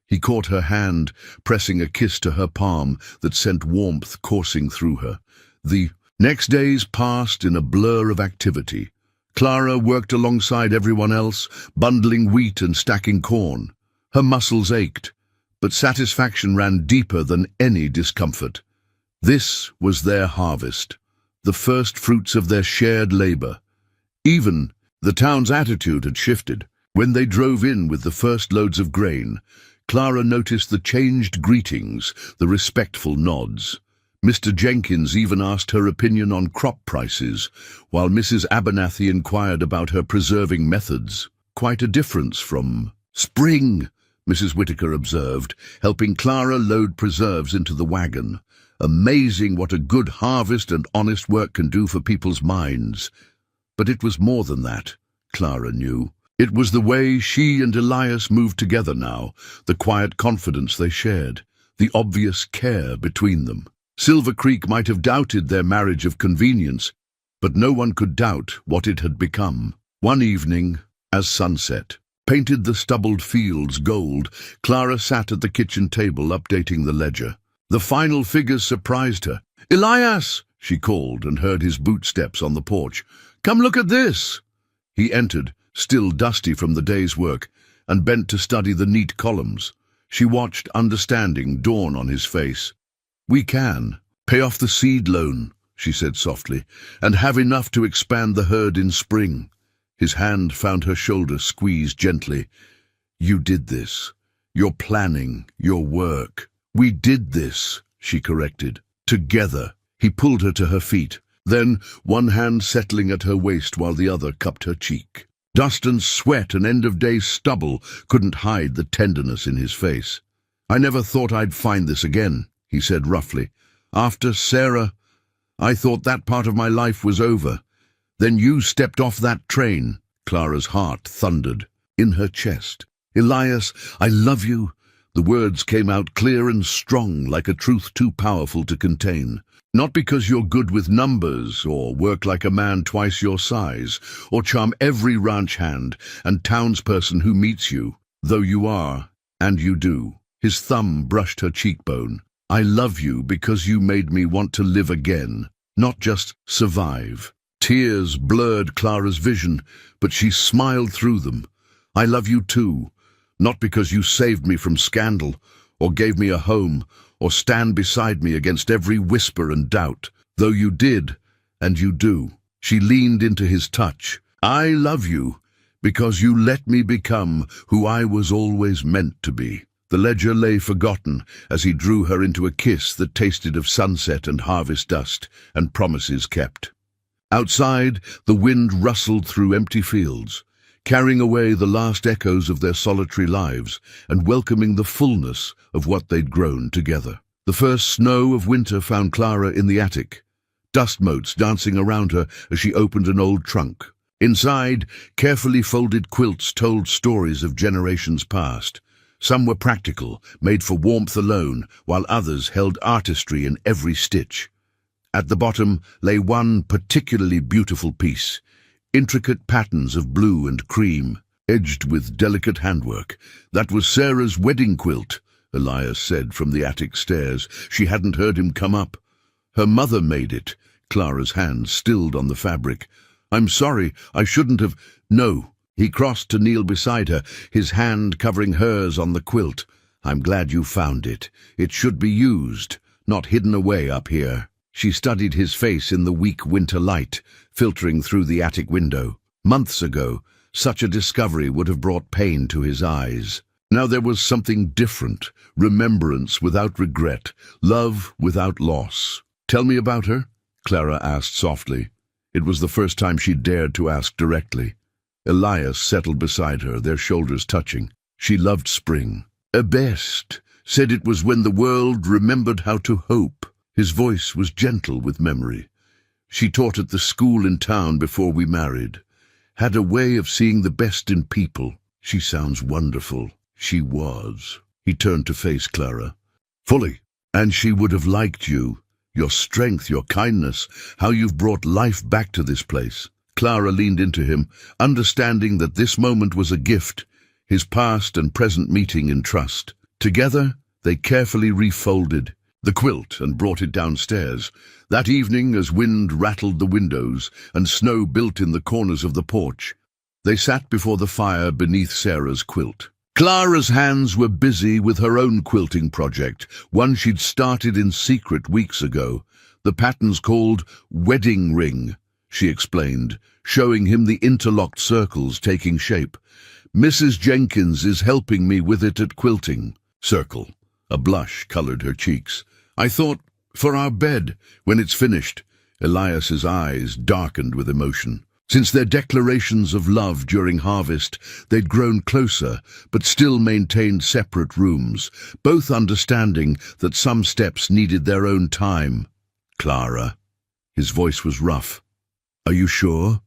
He caught her hand, pressing a kiss to her palm that sent warmth coursing through her. The next days passed in a blur of activity. Clara worked alongside everyone else, bundling wheat and stacking corn. Her muscles ached, but satisfaction ran deeper than any discomfort. This was their harvest, the first fruits of their shared labor. Even the town's attitude had shifted. When they drove in with the first loads of grain, Clara noticed the changed greetings, the respectful nods. Mr. Jenkins even asked her opinion on crop prices, while Mrs. Abernathy inquired about her preserving methods. Quite a difference from spring, Mrs. Whitaker observed, helping Clara load preserves into the wagon. Amazing what a good harvest and honest work can do for people's minds. But it was more than that, Clara knew. It was the way she and Elias moved together now, the quiet confidence they shared, the obvious care between them. Silver Creek might have doubted their marriage of convenience, but no one could doubt what it had become. One evening, as sunset painted the stubbled fields gold, Clara sat at the kitchen table updating the ledger. The final figures surprised her. "Elias!" she called and heard his bootsteps on the porch. "Come look at this!" He entered, still dusty from the day's work, and bent to study the neat columns. She watched understanding dawn on his face. "We can pay off the seed loan," she said softly, "and have enough to expand the herd in spring." His hand found her shoulder, squeezed gently. "You did this. Your planning, your work. We did this," she corrected. "Together." He pulled her to her feet, then one hand settling at her waist while the other cupped her cheek. Dust and sweat and end-of-day stubble couldn't hide the tenderness in his face. "I never thought I'd find this again," he said roughly. "After Sarah, I thought that part of my life was over. Then you stepped off that train." Clara's heart thundered in her chest. "Elias, I love you." The words came out clear and strong, like a truth too powerful to contain. "Not because you're good with numbers, or work like a man twice your size, or charm every ranch hand and townsperson who meets you, though you are, and you do." His thumb brushed her cheekbone. "I love you because you made me want to live again, not just survive." Tears blurred Clara's vision, but she smiled through them. "I love you too, not because you saved me from scandal, or gave me a home, or stand beside me against every whisper and doubt, though you did, and you do." She leaned into his touch. "I love you because you let me become who I was always meant to be." The ledger lay forgotten as he drew her into a kiss that tasted of sunset and harvest dust and promises kept. Outside, the wind rustled through empty fields, carrying away the last echoes of their solitary lives and welcoming the fullness of what they'd grown together. The first snow of winter found Clara in the attic, dust motes dancing around her as she opened an old trunk. Inside, carefully folded quilts told stories of generations past. Some were practical, made for warmth alone, while others held artistry in every stitch. At the bottom lay one particularly beautiful piece, intricate patterns of blue and cream, edged with delicate handwork. "That was Sarah's wedding quilt," Elias said from the attic stairs. She hadn't heard him come up. "Her mother made it." Clara's hand stilled on the fabric. "I'm sorry, I shouldn't have—" "No." He crossed to kneel beside her, his hand covering hers on the quilt. "I'm glad you found it. It should be used, not hidden away up here." She studied his face in the weak winter light, filtering through the attic window. Months ago, such a discovery would have brought pain to his eyes. Now there was something different, remembrance without regret, love without loss. "Tell me about her?" Clara asked softly. It was the first time she dared to ask directly. Elias settled beside her, their shoulders touching. "She loved spring. Best. Said it was when the world remembered how to hope." His voice was gentle with memory. "She taught at the school in town before we married. Had a way of seeing the best in people. She sounds wonderful." She was. He turned to face Clara. "Fully. And she would have liked you. Your strength, your kindness, how you've brought life back to this place." Clara leaned into him, understanding that this moment was a gift, his past and present meeting in trust. Together, they carefully refolded the quilt and brought it downstairs. That evening, as wind rattled the windows and snow built in the corners of the porch, they sat before the fire beneath Sarah's quilt. Clara's hands were busy with her own quilting project, one she'd started in secret weeks ago. The pattern's called Wedding Ring, she explained, showing him the interlocked circles taking shape. "Mrs. Jenkins is helping me with it at quilting." Circle. A blush colored her cheeks. "I thought, for our bed, when it's finished." Elias's eyes darkened with emotion. Since their declarations of love during harvest, they'd grown closer, but still maintained separate rooms, both understanding that some steps needed their own time. "Clara." His voice was rough. "Are you sure?"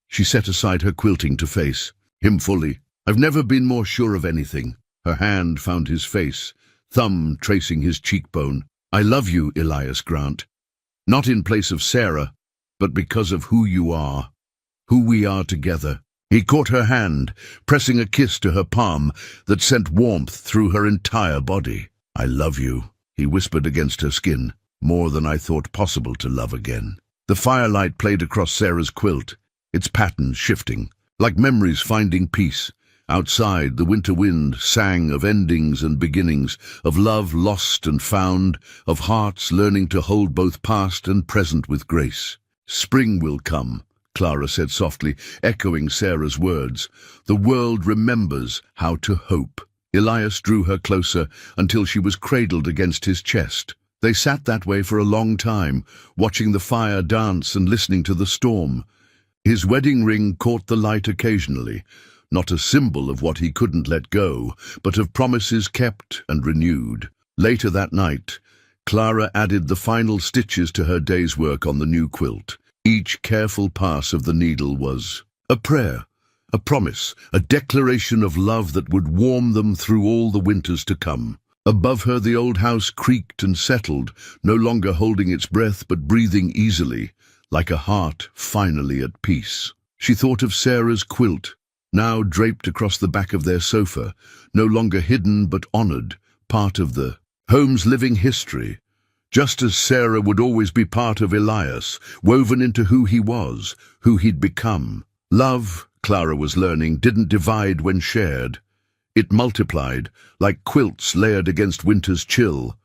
She set aside her quilting to face him fully. "I've never been more sure of anything." Her hand found his face, thumb tracing his cheekbone. "I love you, Elias Grant. Not in place of Sarah, but because of who you are. Who we are together." He caught her hand, pressing a kiss to her palm that sent warmth through her entire body. "I love you," he whispered against her skin, "more than I thought possible to love again." The firelight played across Sarah's quilt, its patterns shifting, like memories finding peace. Outside, the winter wind sang of endings and beginnings, of love lost and found, of hearts learning to hold both past and present with grace. "Spring will come," Clara said softly, echoing Sarah's words. "The world remembers how to hope." Elias drew her closer until she was cradled against his chest. They sat that way for a long time, watching the fire dance and listening to the storm. His wedding ring caught the light occasionally, not a symbol of what he couldn't let go, but of promises kept and renewed. Later that night, Clara added the final stitches to her day's work on the new quilt. Each careful pass of the needle was a prayer, a promise, a declaration of love that would warm them through all the winters to come. Above her, the old house creaked and settled, no longer holding its breath but breathing easily, like a heart finally at peace. She thought of Sarah's quilt, now draped across the back of their sofa, no longer hidden but honored, part of the home's living history. Just as Sarah would always be part of Elias, woven into who he was, who he'd become. Love, Clara was learning, didn't divide when shared. It multiplied, like quilts layered against winter's chill,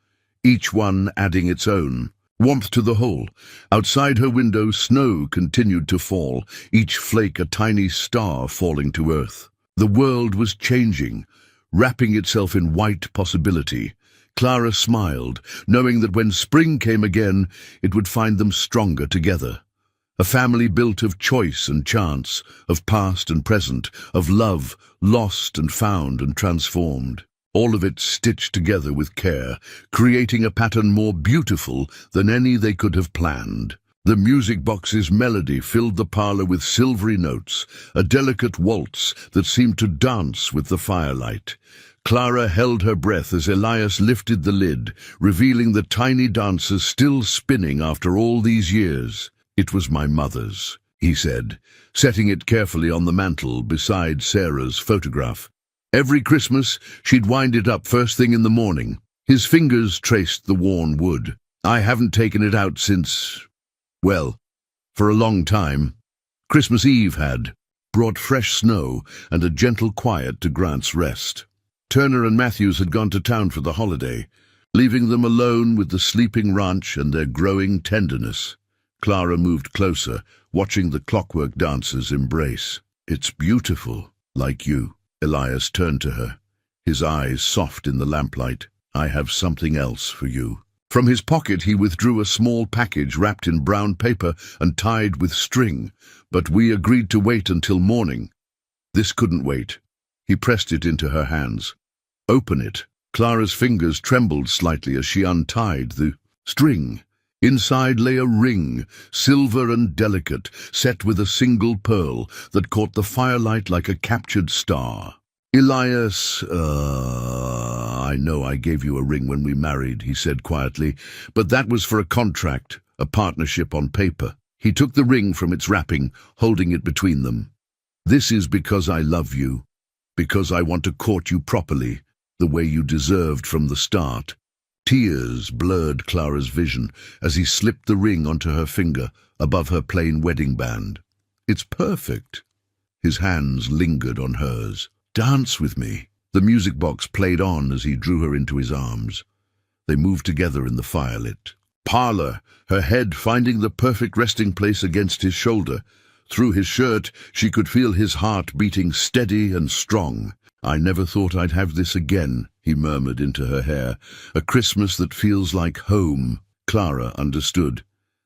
each one adding its own warmth to the whole. Outside her window, snow continued to fall, each flake a tiny star falling to earth. The world was changing, wrapping itself in white possibility. Clara smiled, knowing that when spring came again, it would find them stronger together. A family built of choice and chance, of past and present, of love, lost and found and transformed. All of it stitched together with care, creating a pattern more beautiful than any they could have planned. The music box's melody filled the parlor with silvery notes, a delicate waltz that seemed to dance with the firelight. Clara held her breath as Elias lifted the lid, revealing the tiny dancers still spinning after all these years. "It was my mother's," he said, setting it carefully on the mantel beside Sarah's photograph. Every Christmas, she'd wind it up first thing in the morning. His fingers traced the worn wood. "I haven't taken it out since, well, for a long time." Christmas Eve had brought fresh snow and a gentle quiet to Grant's rest. Turner and Matthews had gone to town for the holiday, leaving them alone with the sleeping ranch and their growing tenderness. Clara moved closer, watching the clockwork dancers embrace. "It's beautiful, like you." Elias turned to her, his eyes soft in the lamplight. "I have something else for you." From his pocket he withdrew a small package wrapped in brown paper and tied with string, but we agreed to wait until morning. This couldn't wait. He pressed it into her hands. "Open it." Clara's fingers trembled slightly as she untied the string. Inside lay a ring, silver and delicate, set with a single pearl that caught the firelight like a captured star. "Elias, I know I gave you a ring when we married," he said quietly, "but that was for a contract, a partnership on paper." He took the ring from its wrapping, holding it between them. "This is because I love you, because I want to court you properly, the way you deserved from the start." Tears blurred Clara's vision as he slipped the ring onto her finger above her plain wedding band. "It's perfect." His hands lingered on hers. "Dance with me." The music box played on as he drew her into his arms. They moved together in the firelit parlor, her head finding the perfect resting place against his shoulder. Through his shirt, she could feel his heart beating steady and strong. "I never thought I'd have this again," he murmured into her hair. "A Christmas that feels like home." Clara understood.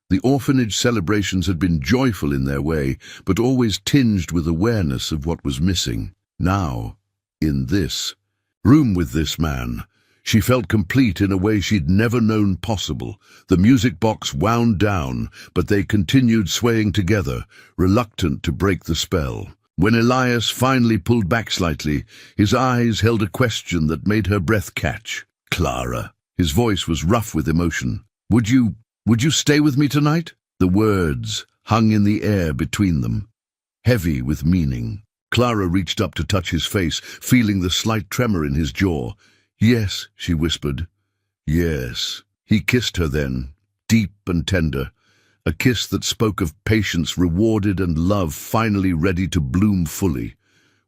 The orphanage celebrations had been joyful in their way, but always tinged with awareness of what was missing. Now, in this room with this man, she felt complete in a way she'd never known possible. The music box wound down, but they continued swaying together, reluctant to break the spell. When Elias finally pulled back slightly, his eyes held a question that made her breath catch. "Clara." His voice was rough with emotion. Would you stay with me tonight?" The words hung in the air between them, heavy with meaning. Clara reached up to touch his face, feeling the slight tremor in his jaw. "Yes," she whispered. "Yes." He kissed her then, deep and tender, a kiss that spoke of patience rewarded and love finally ready to bloom fully.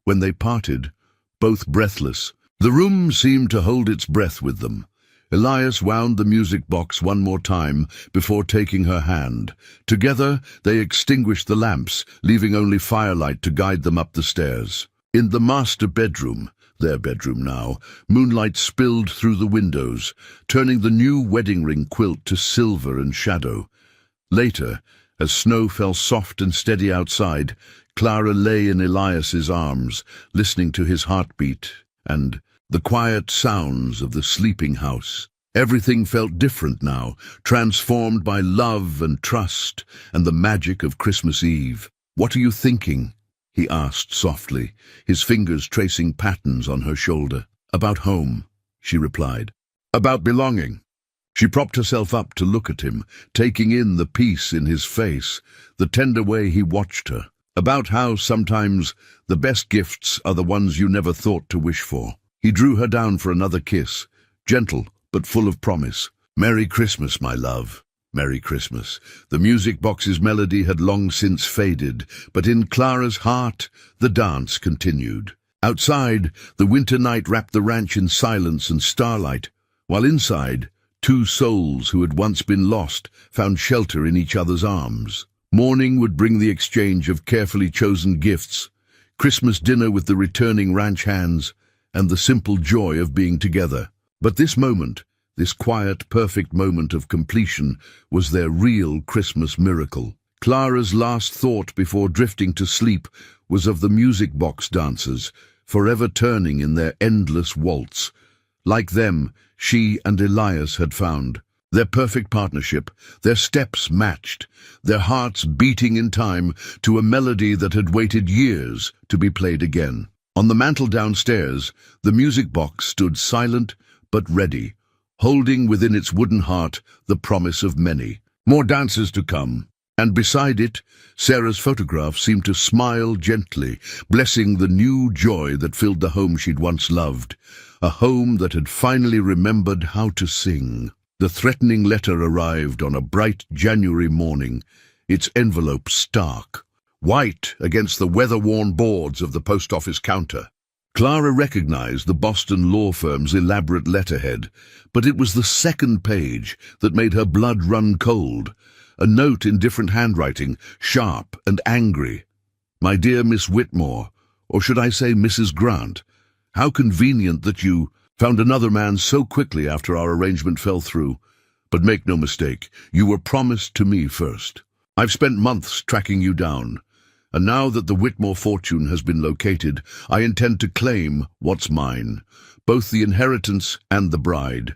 When they parted, both breathless, the room seemed to hold its breath with them. Elias wound the music box one more time before taking her hand. Together, they extinguished the lamps, leaving only firelight to guide them up the stairs. In the master bedroom, their bedroom now, moonlight spilled through the windows, turning the new wedding ring quilt to silver and shadow. Later, as snow fell soft and steady outside, Clara lay in Elias's arms, listening to his heartbeat and the quiet sounds of the sleeping house. Everything felt different now, transformed by love and trust and the magic of Christmas Eve. "What are you thinking?" he asked softly, his fingers tracing patterns on her shoulder. "About home," she replied. "About belonging." She propped herself up to look at him, taking in the peace in his face, the tender way he watched her. About how sometimes the best gifts are the ones you never thought to wish for. He drew her down for another kiss, gentle but full of promise. "Merry Christmas, my love. Merry Christmas." The music box's melody had long since faded, but in Clara's heart the dance continued. Outside, the winter night wrapped the ranch in silence and starlight, while inside, two souls who had once been lost found shelter in each other's arms. Morning would bring the exchange of carefully chosen gifts, Christmas dinner with the returning ranch hands, and the simple joy of being together. But this moment, this quiet, perfect moment of completion, was their real Christmas miracle. Clara's last thought before drifting to sleep was of the music box dancers, forever turning in their endless waltz. Like them, she and Elias had found their perfect partnership, their steps matched, their hearts beating in time to a melody that had waited years to be played again. On the mantel downstairs, the music box stood silent but ready, holding within its wooden heart the promise of many more dances to come. And beside it, Sarah's photograph seemed to smile gently, blessing the new joy that filled the home she'd once loved, a home that had finally remembered how to sing. The threatening letter arrived on a bright January morning, its envelope stark, white against the weather-worn boards of the post office counter. Clara recognized the Boston law firm's elaborate letterhead, but it was the second page that made her blood run cold. A note in different handwriting, sharp and angry. "My dear Miss Whitmore, or should I say Mrs. Grant, how convenient that you found another man so quickly after our arrangement fell through. But make no mistake, you were promised to me first. I've spent months tracking you down, and now that the Whitmore fortune has been located, I intend to claim what's mine, both the inheritance and the bride.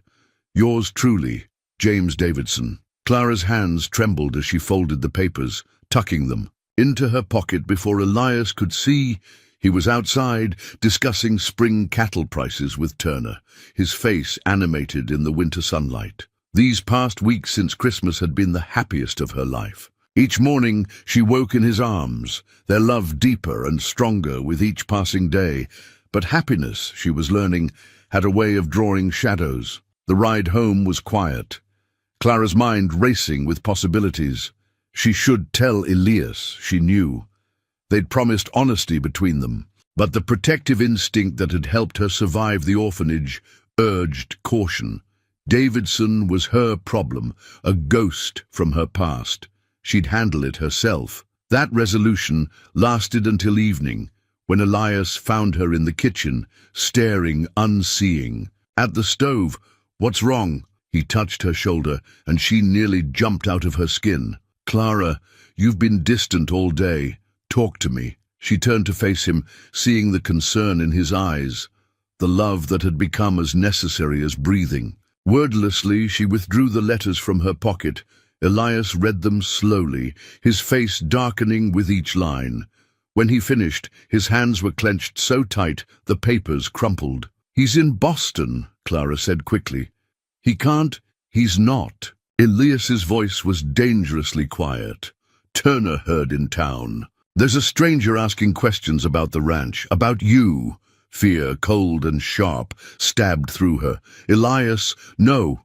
Yours truly, James Davidson." Clara's hands trembled as she folded the papers, tucking them into her pocket before Elias could see. He was outside, discussing spring cattle prices with Turner, his face animated in the winter sunlight. These past weeks since Christmas had been the happiest of her life. Each morning she woke in his arms, their love deeper and stronger with each passing day. But happiness, she was learning, had a way of drawing shadows. The ride home was quiet, Clara's mind racing with possibilities. She should tell Elias, she knew. They'd promised honesty between them, but the protective instinct that had helped her survive the orphanage urged caution. Davidson was her problem, a ghost from her past. She'd handle it herself. That resolution lasted until evening, when Elias found her in the kitchen, staring unseeing. At the stove. "What's wrong?" He touched her shoulder, and she nearly jumped out of her skin. "Clara, you've been distant all day. Talk to me." She turned to face him, seeing the concern in his eyes, the love that had become as necessary as breathing. Wordlessly, she withdrew the letters from her pocket. Elias read them slowly, his face darkening with each line. When he finished, his hands were clenched so tight the papers crumpled. "He's in Boston," Clara said quickly. He's not." Elias's voice was dangerously quiet. "Turner heard in town. There's a stranger asking questions about the ranch, about you." Fear, cold and sharp, stabbed through her. "Elias, no."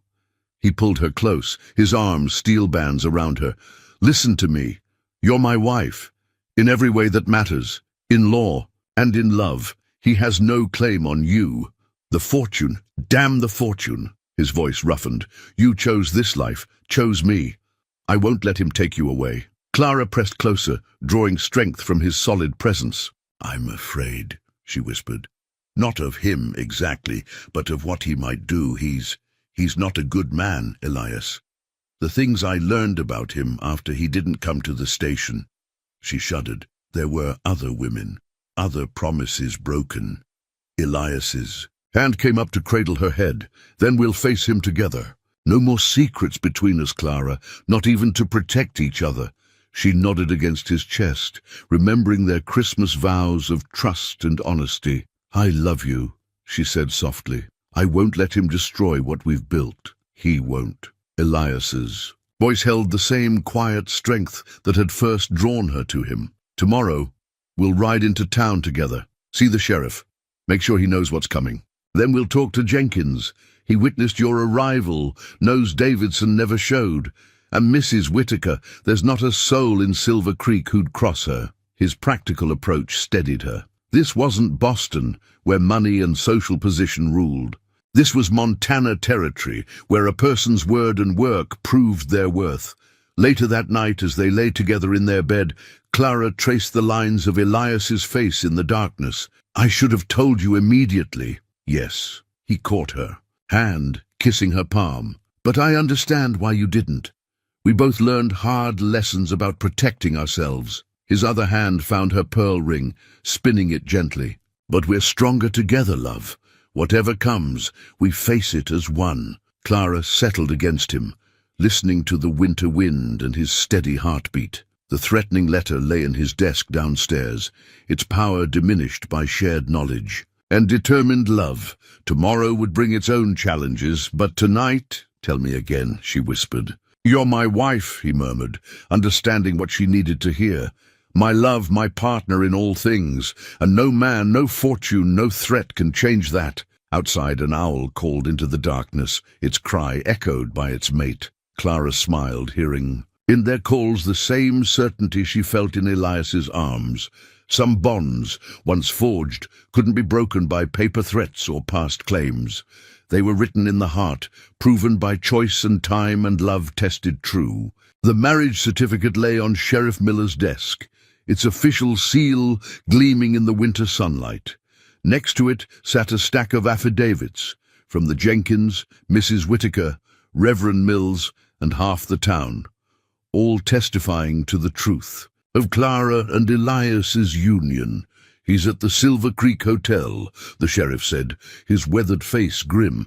He pulled her close, his arms steel bands around her. "Listen to me. You're my wife. In every way that matters. In law and in love. He has no claim on you. The fortune, damn the fortune." His voice roughened. "You chose this life, chose me. I won't let him take you away." Clara pressed closer, drawing strength from his solid presence. "I'm afraid," she whispered. "Not of him exactly, but of what he might do. He's not a good man, Elias. The things I learned about him after he didn't come to the station." She shuddered. There were other women, other promises broken. Elias's hand came up to cradle her head. "Then we'll face him together. No more secrets between us, Clara, not even to protect each other." She nodded against his chest, remembering their Christmas vows of trust and honesty. "I love you," she said softly. "I won't let him destroy what we've built." He won't. Elias's voice held the same quiet strength that had first drawn her to him. "Tomorrow, we'll ride into town together. See the sheriff. Make sure he knows what's coming. Then we'll talk to Jenkins. He witnessed your arrival, knows Davidson never showed. And Mrs. Whitaker, there's not a soul in Silver Creek who'd cross her." His practical approach steadied her. This wasn't Boston, where money and social position ruled. This was Montana territory, where a person's word and work proved their worth. Later that night, as they lay together in their bed, Clara traced the lines of Elias's face in the darkness. "I should have told you immediately." "Yes." He caught her hand, kissing her palm. "But I understand why you didn't. We both learned hard lessons about protecting ourselves." His other hand found her pearl ring, spinning it gently. "But we're stronger together, love. Whatever comes, we face it as one." Clara settled against him, listening to the winter wind and his steady heartbeat. The threatening letter lay in his desk downstairs, its power diminished by shared knowledge. And determined love. Tomorrow would bring its own challenges, but tonight— "Tell me again," she whispered. "You're my wife," he murmured, understanding what she needed to hear. "My love, my partner in all things, and no man, no fortune, no threat can change that." Outside, an owl called into the darkness, its cry echoed by its mate. Clara smiled, hearing in their calls the same certainty she felt in Elias's arms. Some bonds, once forged, couldn't be broken by paper threats or past claims. They were written in the heart, proven by choice and time and love tested true. The marriage certificate lay on Sheriff Miller's desk, its official seal gleaming in the winter sunlight. Next to it sat a stack of affidavits from the Jenkins, Mrs. Whitaker, Reverend Mills, and half the town, all testifying to the truth of Clara and Elias's union. "He's at the Silver Creek Hotel," the sheriff said, his weathered face grim.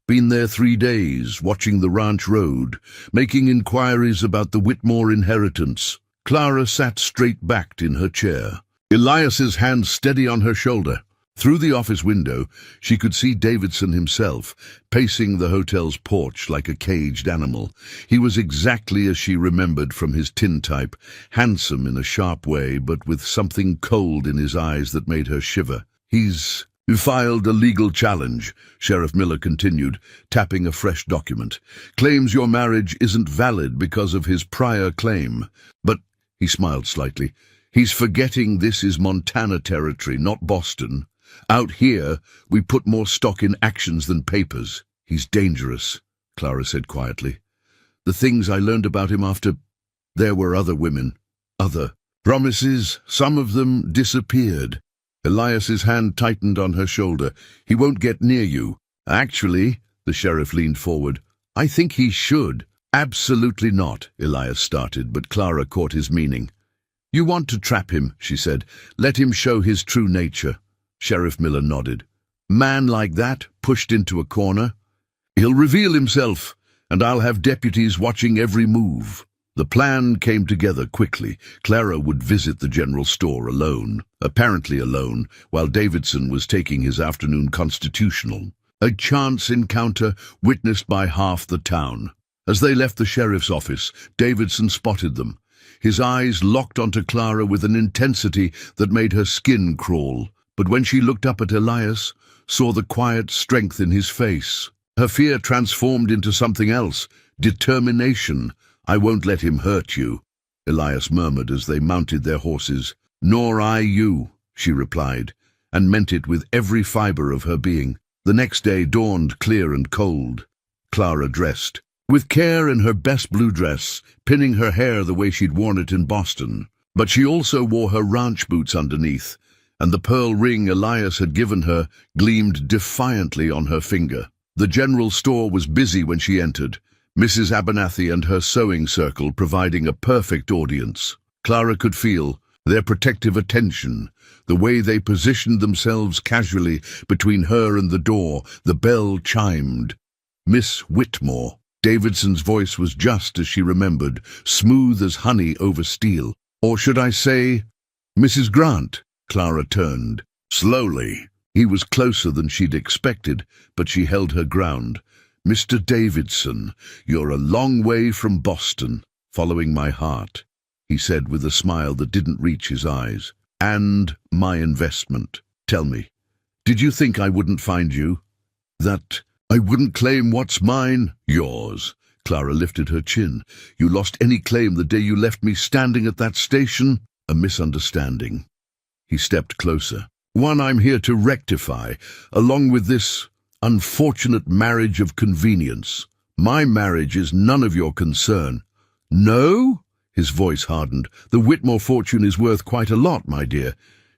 "Been there 3 days, watching the ranch road, making inquiries about the Whitmore inheritance." Clara sat straight-backed in her chair, Elias's hand steady on her shoulder. Through the office window, she could see Davidson himself, pacing the hotel's porch like a caged animal. He was exactly as she remembered from his tintype, handsome in a sharp way, but with something cold in his eyes that made her shiver. "He's filed a legal challenge," Sheriff Miller continued, tapping a fresh document. "Claims your marriage isn't valid because of his prior claim. But," he smiled slightly, "he's forgetting this is Montana territory, not Boston. Out here, we put more stock in actions than papers." "He's dangerous," Clara said quietly. "The things I learned about him after— there were other women, other promises, some of them disappeared." Elias's hand tightened on her shoulder. "He won't get near you." "Actually," the sheriff leaned forward, I think he should. Absolutely not, Elias started, but Clara caught his meaning. You want to trap him, she said. Let him show his true nature. Sheriff Miller nodded. Man like that, pushed into a corner? He'll reveal himself, and I'll have deputies watching every move. The plan came together quickly. Clara would visit the general store alone, apparently alone, while Davidson was taking his afternoon constitutional. A chance encounter witnessed by half the town. As they left the sheriff's office, Davidson spotted them. His eyes locked onto Clara with an intensity that made her skin crawl. But when she looked up at Elias, saw the quiet strength in his face. Her fear transformed into something else, determination. I won't let him hurt you, Elias murmured as they mounted their horses. Nor I you, she replied, and meant it with every fiber of her being. The next day dawned clear and cold. Clara dressed, with care in her best blue dress, pinning her hair the way she'd worn it in Boston. But she also wore her ranch boots underneath, and the pearl ring Elias had given her gleamed defiantly on her finger. The general store was busy when she entered, Mrs. Abernathy and her sewing circle providing a perfect audience. Clara could feel their protective attention, the way they positioned themselves casually between her and the door. The bell chimed. Miss Whitmore. Davidson's voice was just as she remembered, smooth as honey over steel. Or should I say, Mrs. Grant? Clara turned. Slowly. He was closer than she'd expected, but she held her ground. Mr. Davidson, you're a long way from Boston, following my heart, he said with a smile that didn't reach his eyes. And my investment. Tell me, did you think I wouldn't find you? That I wouldn't claim what's mine? Yours. Clara lifted her chin. You lost any claim the day you left me standing at that station? A misunderstanding. He stepped closer. One I'm here to rectify, along with this unfortunate marriage of convenience. My marriage is none of your concern. No? His voice hardened. The Whitmore fortune is worth quite a lot, my dear.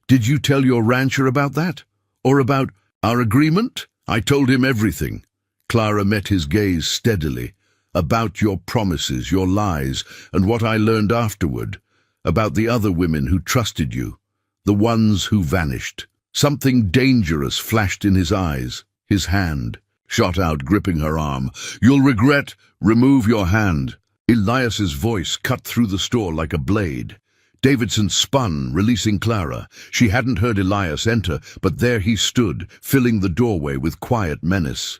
Did you tell your rancher about that? Or about our agreement? I told him everything. Clara met his gaze steadily. About your promises, your lies, and what I learned afterward. About the other women who trusted you. The ones who vanished. Something dangerous flashed in his eyes. His hand shot out, gripping her arm. You'll regret. Remove your hand. Elias's voice cut through the store like a blade. Davidson spun, releasing Clara. She hadn't heard Elias enter, but there he stood, filling the doorway with quiet menace.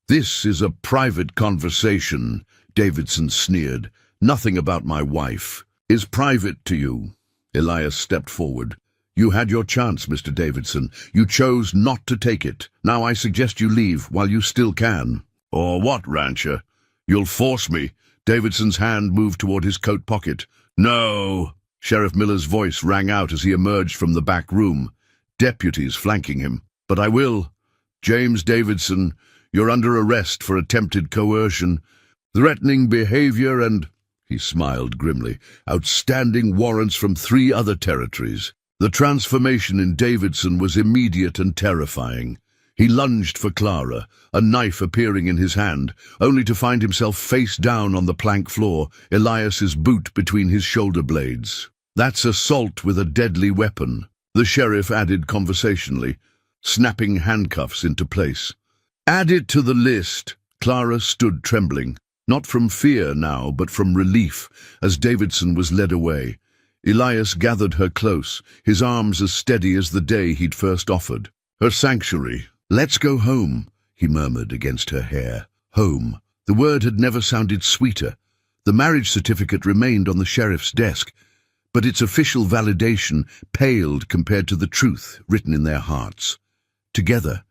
This is a private conversation, Davidson sneered. Nothing about my wife is private to you. Elias stepped forward. You had your chance, Mr. Davidson. You chose not to take it. Now I suggest you leave while you still can. Or what, rancher? You'll force me. Davidson's hand moved toward his coat pocket. No. Sheriff Miller's voice rang out as he emerged from the back room. Deputies flanking him. But I will. James Davidson, you're under arrest for attempted coercion, threatening behavior and, he smiled grimly, outstanding warrants from 3 other territories. The transformation in Davidson was immediate and terrifying. He lunged for Clara, a knife appearing in his hand, only to find himself face down on the plank floor, Elias's boot between his shoulder blades. That's assault with a deadly weapon, the sheriff added conversationally, snapping handcuffs into place. Add it to the list. Clara stood trembling, not from fear now, but from relief, as Davidson was led away. Elias gathered her close, his arms as steady as the day he'd first offered. Her sanctuary. Let's go home, he murmured against her hair. Home. The word had never sounded sweeter. The marriage certificate remained on the sheriff's desk, but its official validation paled compared to the truth written in their hearts. Together,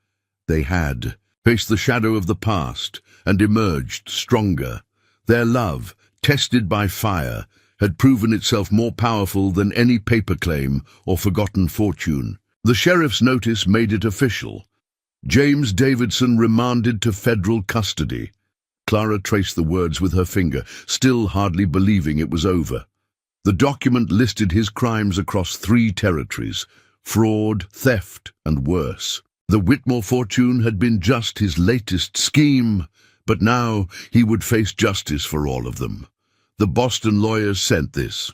they had faced the shadow of the past and emerged stronger. Their love, tested by fire, had proven itself more powerful than any paper claim or forgotten fortune. The sheriff's notice made it official. James Davidson remanded to federal custody. Clara traced the words with her finger, still hardly believing it was over. The document listed his crimes across 3 territories: fraud, theft, and worse. The Whitmore fortune had been just his latest scheme, But now he would face justice for all of them. The Boston lawyers sent this.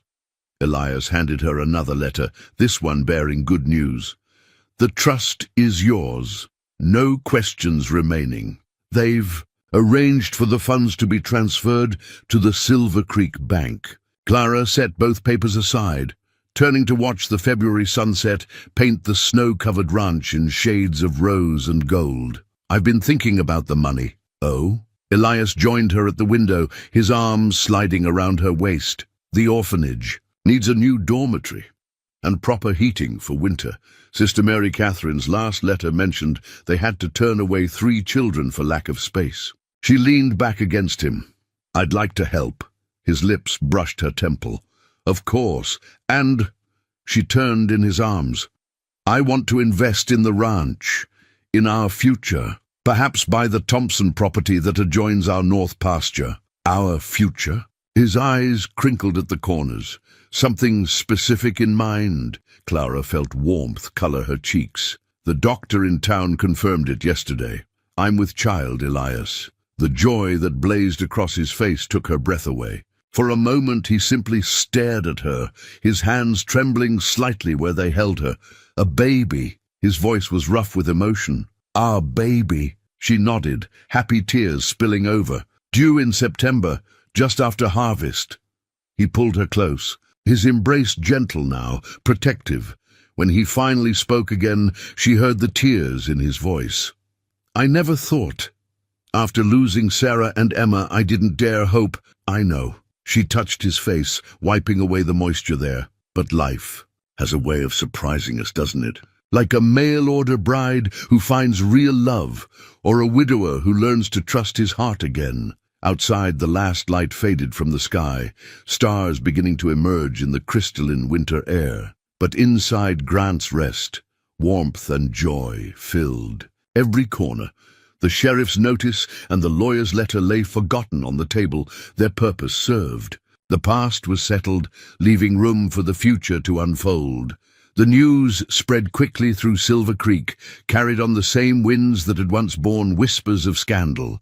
Elias handed her another letter, this one bearing good news. The trust is yours. No questions remaining. They've arranged for the funds to be transferred to the Silver Creek Bank. Clara set both papers aside, turning to watch the February sunset paint the snow-covered ranch in shades of rose and gold. I've been thinking about the money. Oh? Elias joined her at the window, his arms sliding around her waist. The orphanage needs a new dormitory and proper heating for winter. Sister Mary Catherine's last letter mentioned they had to turn away 3 children for lack of space. She leaned back against him. I'd like to help. His lips brushed her temple. Of course, and she turned in his arms. I want to invest in the ranch, in our future, perhaps buy the Thompson property that adjoins our north pasture. Our future? His eyes crinkled at the corners. Something specific in mind. Clara felt warmth color her cheeks. The doctor in town confirmed it yesterday. I'm with child, Elias. The joy that blazed across his face took her breath away. For a moment he simply stared at her, his hands trembling slightly where they held her. A baby. His voice was rough with emotion. Our baby. She nodded, happy tears spilling over. Due in September, just after harvest. He pulled her close, his embrace gentle now, protective. When he finally spoke again, she heard the tears in his voice. I never thought. After losing Sarah and Emma, I didn't dare hope. I know. She touched his face, wiping away the moisture there. But life has a way of surprising us, doesn't it? Like a mail-order bride who finds real love, or a widower who learns to trust his heart again. Outside, the last light faded from the sky, stars beginning to emerge in the crystalline winter air. But inside Grant's Rest, warmth and joy filled every corner. The sheriff's notice and the lawyer's letter lay forgotten on the table, their purpose served. The past was settled, leaving room for the future to unfold. The news spread quickly through Silver Creek, carried on the same winds that had once borne whispers of scandal.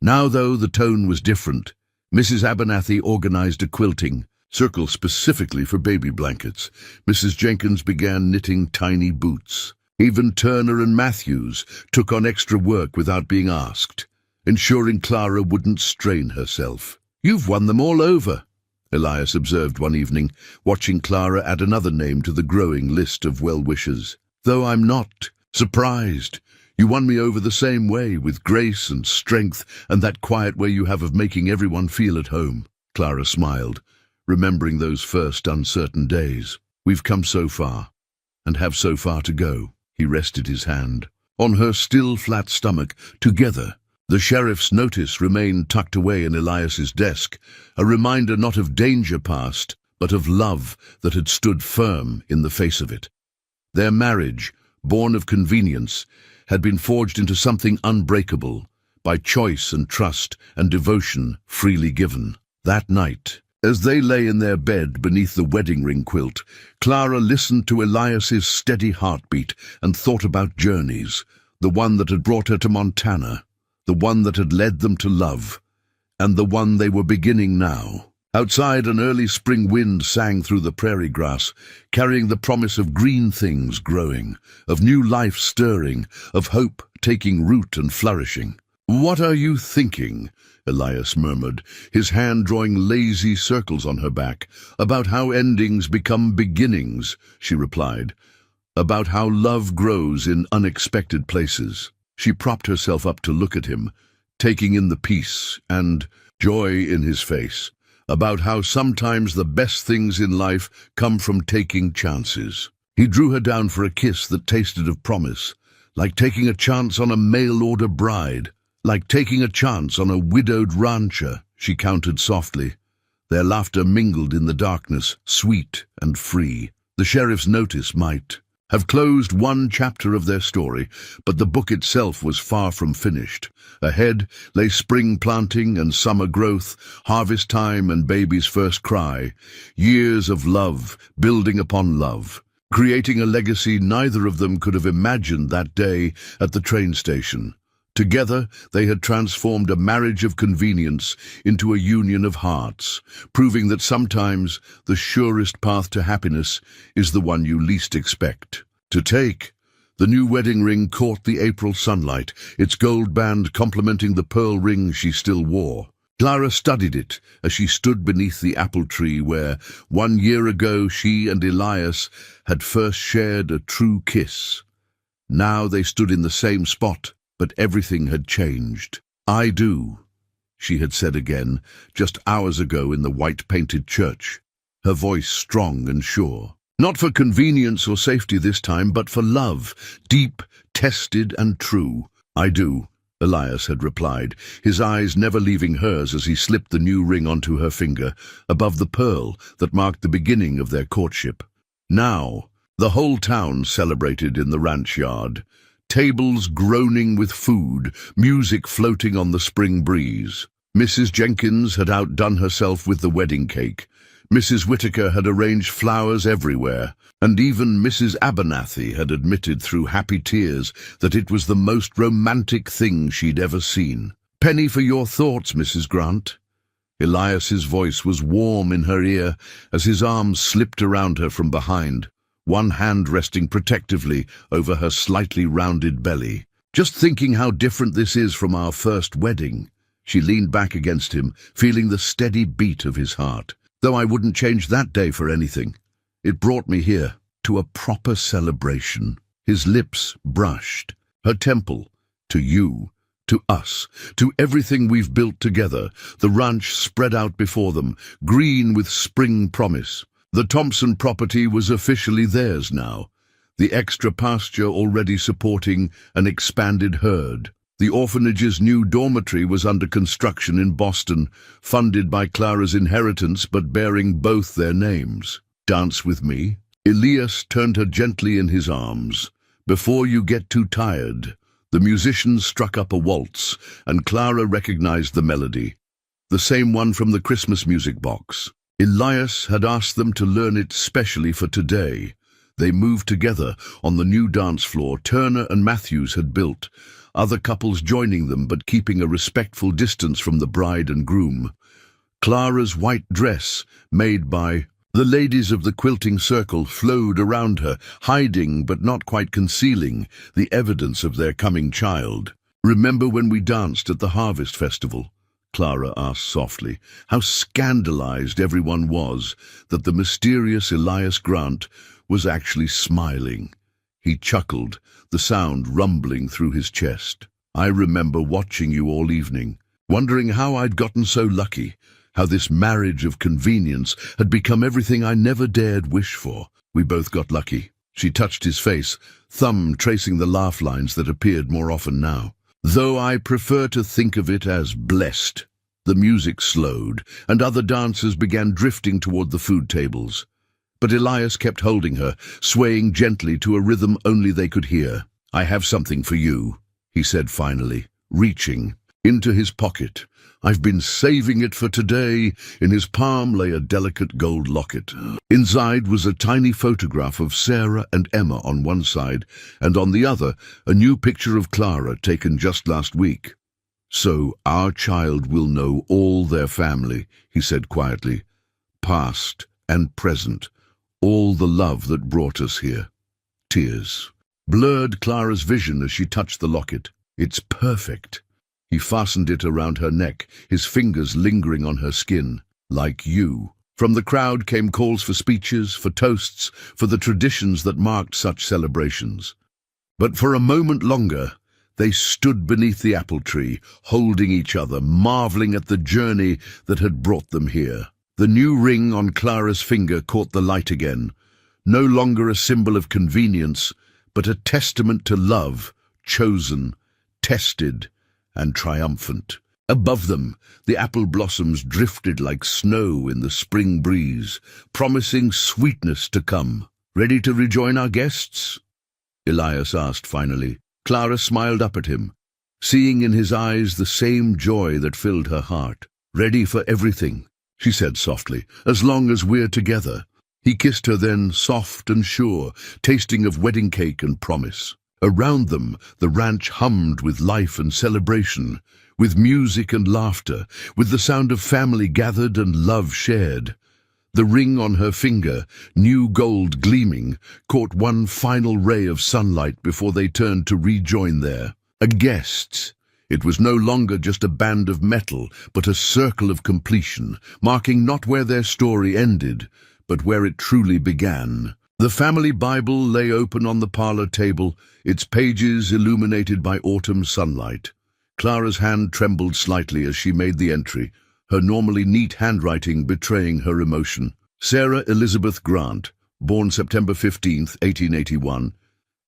Now, though, the tone was different. Mrs. Abernathy organized a quilting circle specifically for baby blankets. Mrs. Jenkins began knitting tiny boots. Even Turner and Matthews took on extra work without being asked, ensuring Clara wouldn't strain herself. You've won them all over, Elias observed one evening, watching Clara add another name to the growing list of well-wishers. Though I'm not surprised. You won me over the same way, with grace and strength and that quiet way you have of making everyone feel at home. Clara smiled, remembering those first uncertain days. We've come so far, and have so far to go. He rested his hand on her still flat stomach. Together, the sheriff's notice remained tucked away in Elias's desk, a reminder not of danger past, but of love that had stood firm in the face of it. Their marriage, born of convenience, had been forged into something unbreakable by choice and trust and devotion freely given. That night, as they lay in their bed beneath the wedding ring quilt, Clara listened to Elias's steady heartbeat and thought about journeys, the one that had brought her to Montana, the one that had led them to love, and the one they were beginning now. Outside, an early spring wind sang through the prairie grass, carrying the promise of green things growing, of new life stirring, of hope taking root and flourishing. What are you thinking? Elias murmured, his hand drawing lazy circles on her back. About how endings become beginnings, she replied. About how love grows in unexpected places. She propped herself up to look at him, taking in the peace and joy in his face. About how sometimes the best things in life come from taking chances. He drew her down for a kiss that tasted of promise, like taking a chance on a mail-order bride. Like taking a chance on a widowed rancher, she countered softly. Their laughter mingled in the darkness, sweet and free. The sheriff's notice might have closed one chapter of their story, but the book itself was far from finished. Ahead lay spring planting and summer growth, harvest time and baby's first cry, years of love building upon love, creating a legacy neither of them could have imagined that day at the train station. Together, they had transformed a marriage of convenience into a union of hearts, proving that sometimes the surest path to happiness is the one you least expect to take. The new wedding ring caught the April sunlight, its gold band complementing the pearl ring she still wore. Clara studied it as she stood beneath the apple tree where, 1 year ago, she and Elias had first shared a true kiss. Now they stood in the same spot, but everything had changed. "I do," she had said again, just hours ago in the white-painted church, her voice strong and sure. Not for convenience or safety this time, but for love, deep, tested and true. "I do," Elias had replied, his eyes never leaving hers as he slipped the new ring onto her finger, above the pearl that marked the beginning of their courtship. Now, the whole town celebrated in the ranch yard. Tables groaning with food, music floating on the spring breeze. Mrs. Jenkins had outdone herself with the wedding cake. Mrs. Whitaker had arranged flowers everywhere, and even Mrs. Abernathy had admitted through happy tears that it was the most romantic thing she'd ever seen. "Penny for your thoughts, Mrs. Grant." Elias's voice was warm in her ear as his arms slipped around her from behind, one hand resting protectively over her slightly rounded belly. "Just thinking how different this is from our first wedding." She leaned back against him, feeling the steady beat of his heart. "Though I wouldn't change that day for anything. It brought me here, to a proper celebration." His lips brushed. "Her temple, to you, to us, to everything we've built together." The ranch spread out before them, green with spring promise. The Thompson property was officially theirs now, the extra pasture already supporting an expanded herd. The orphanage's new dormitory was under construction in Boston, funded by Clara's inheritance but bearing both their names. "Dance with me?" Elias turned her gently in his arms. "Before you get too tired." The musicians struck up a waltz, and Clara recognized the melody, the same one from the Christmas music box. Elias had asked them to learn it specially for today. They moved together on the new dance floor Turner and Matthews had built, other couples joining them but keeping a respectful distance from the bride and groom. Clara's white dress, made by the ladies of the quilting circle, flowed around her, hiding but not quite concealing the evidence of their coming child. "Remember when we danced at the Harvest Festival?" Clara asked softly. How scandalized everyone was that the mysterious Elias Grant was actually smiling. He chuckled, the sound rumbling through his chest. "I remember watching you all evening, wondering how I'd gotten so lucky, how this marriage of convenience had become everything I never dared wish for. We both got lucky." She touched his face, thumb tracing the laugh lines that appeared more often now. "Though I prefer to think of it as blessed." The music slowed, and other dancers began drifting toward the food tables. But Elias kept holding her, swaying gently to a rhythm only they could hear. "I have something for you," he said finally, reaching into his pocket. "I've been saving it for today." In his palm lay a delicate gold locket. Inside was a tiny photograph of Sarah and Emma on one side, and on the other, a new picture of Clara taken just last week. "So our child will know all their family," he said quietly. "Past and present, all the love that brought us here." Tears blurred Clara's vision as she touched the locket. "It's perfect." He fastened it around her neck, his fingers lingering on her skin. "Like you." From the crowd came calls for speeches, for toasts, for the traditions that marked such celebrations. But for a moment longer, they stood beneath the apple tree, holding each other, marveling at the journey that had brought them here. The new ring on Clara's finger caught the light again, no longer a symbol of convenience, but a testament to love, chosen, tested, and triumphant. Above them, the apple blossoms drifted like snow in the spring breeze, promising sweetness to come. "Ready to rejoin our guests?" Elias asked finally. Clara smiled up at him, seeing in his eyes the same joy that filled her heart. "Ready for everything," she said softly, "as long as we're together." He kissed her then, soft and sure, tasting of wedding cake and promise. Around them, the ranch hummed with life and celebration, with music and laughter, with the sound of family gathered and love shared. The ring on her finger, new gold gleaming, caught one final ray of sunlight before they turned to rejoin their guests. It was no longer just a band of metal, but a circle of completion, marking not where their story ended, but where it truly began. The family Bible lay open on the parlor table, its pages illuminated by autumn sunlight. Clara's hand trembled slightly as she made the entry, her normally neat handwriting betraying her emotion. Sarah Elizabeth Grant, born September 15, 1881,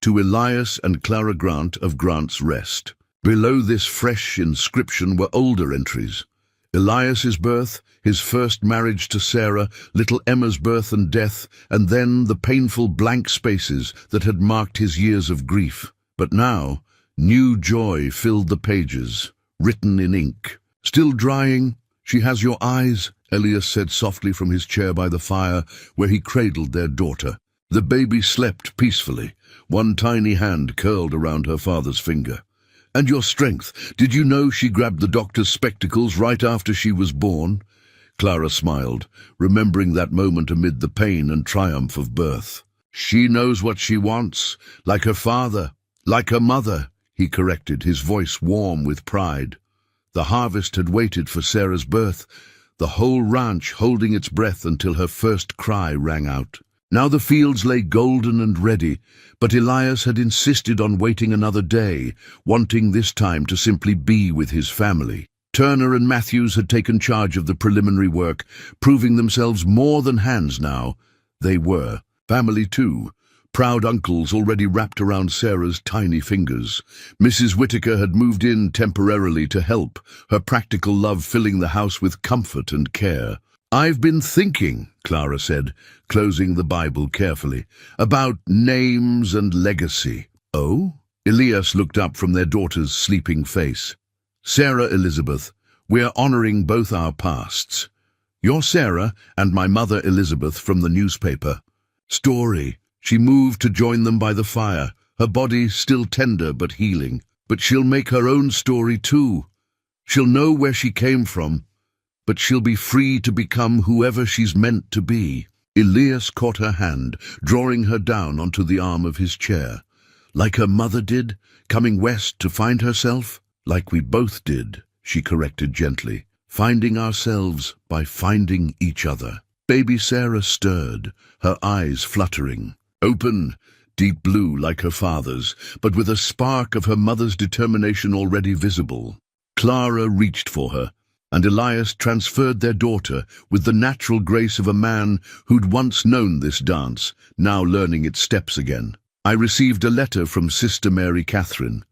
to Elias and Clara Grant of Grant's Rest. Below this fresh inscription were older entries. Elias's birth, his first marriage to Sarah, little Emma's birth and death, and then the painful blank spaces that had marked his years of grief. But now, new joy filled the pages, written in ink. Still drying? She has your eyes, Elias said softly from his chair by the fire, where he cradled their daughter. The baby slept peacefully, one tiny hand curled around her father's finger. And your strength, did you know she grabbed the doctor's spectacles right after she was born? Clara smiled, remembering that moment amid the pain and triumph of birth. She knows what she wants, like her father, like her mother, he corrected, his voice warm with pride. The harvest had waited for Sarah's birth, the whole ranch holding its breath until her first cry rang out. Now the fields lay golden and ready, but Elias had insisted on waiting another day, wanting this time to simply be with his family. Turner and Matthews had taken charge of the preliminary work, proving themselves more than hands now. They were. Family too. Proud uncles already wrapped around Sarah's tiny fingers. Mrs. Whittaker had moved in temporarily to help, her practical love filling the house with comfort and care. I've been thinking, Clara said, closing the Bible carefully, about names and legacy. Oh? Elias looked up from their daughter's sleeping face. Sarah Elizabeth, we're honoring both our pasts. You're Sarah and my mother Elizabeth from the newspaper. Story. She moved to join them by the fire, her body still tender but healing. But she'll make her own story too. She'll know where she came from, but she'll be free to become whoever she's meant to be. Elias caught her hand, drawing her down onto the arm of his chair. Like her mother did, coming west to find herself? Like we both did, she corrected gently, finding ourselves by finding each other. Baby Sarah stirred, her eyes fluttering. Open, deep blue like her father's, but with a spark of her mother's determination already visible. Clara reached for her, and Elias transferred their daughter with the natural grace of a man who'd once known this dance, now learning its steps again. I received a letter from Sister Mary Catherine,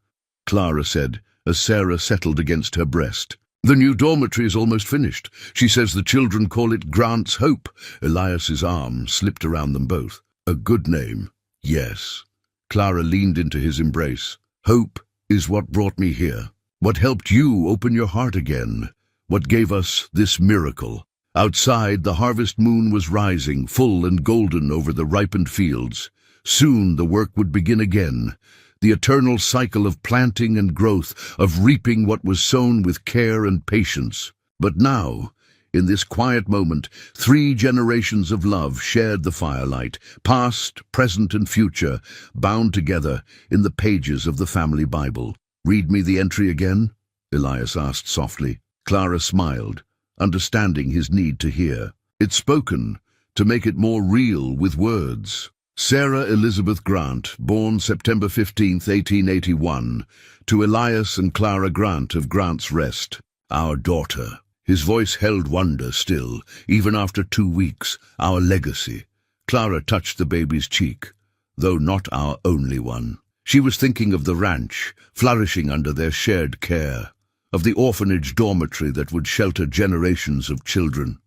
Clara said, as Sarah settled against her breast. The new dormitory is almost finished. She says the children call it Grant's Hope. Elias's arm slipped around them both. A good name, yes. Clara leaned into his embrace. Hope is what brought me here. What helped you open your heart again. What gave us this miracle. Outside, the harvest moon was rising, full and golden over the ripened fields. Soon the work would begin again. The eternal cycle of planting and growth, of reaping what was sown with care and patience. But now, in this quiet moment, 3 generations of love shared the firelight, past, present, and future, bound together in the pages of the family Bible. Read me the entry again? Elias asked softly. Clara smiled, understanding his need to hear. It's spoken, to make it more real with words. Sarah Elizabeth Grant, born September 15, 1881, to Elias and Clara Grant of Grant's Rest, our daughter. His voice held wonder still, even after 2 weeks, our legacy. Clara touched the baby's cheek, though not our only one. She was thinking of the ranch, flourishing under their shared care, of the orphanage dormitory that would shelter generations of children,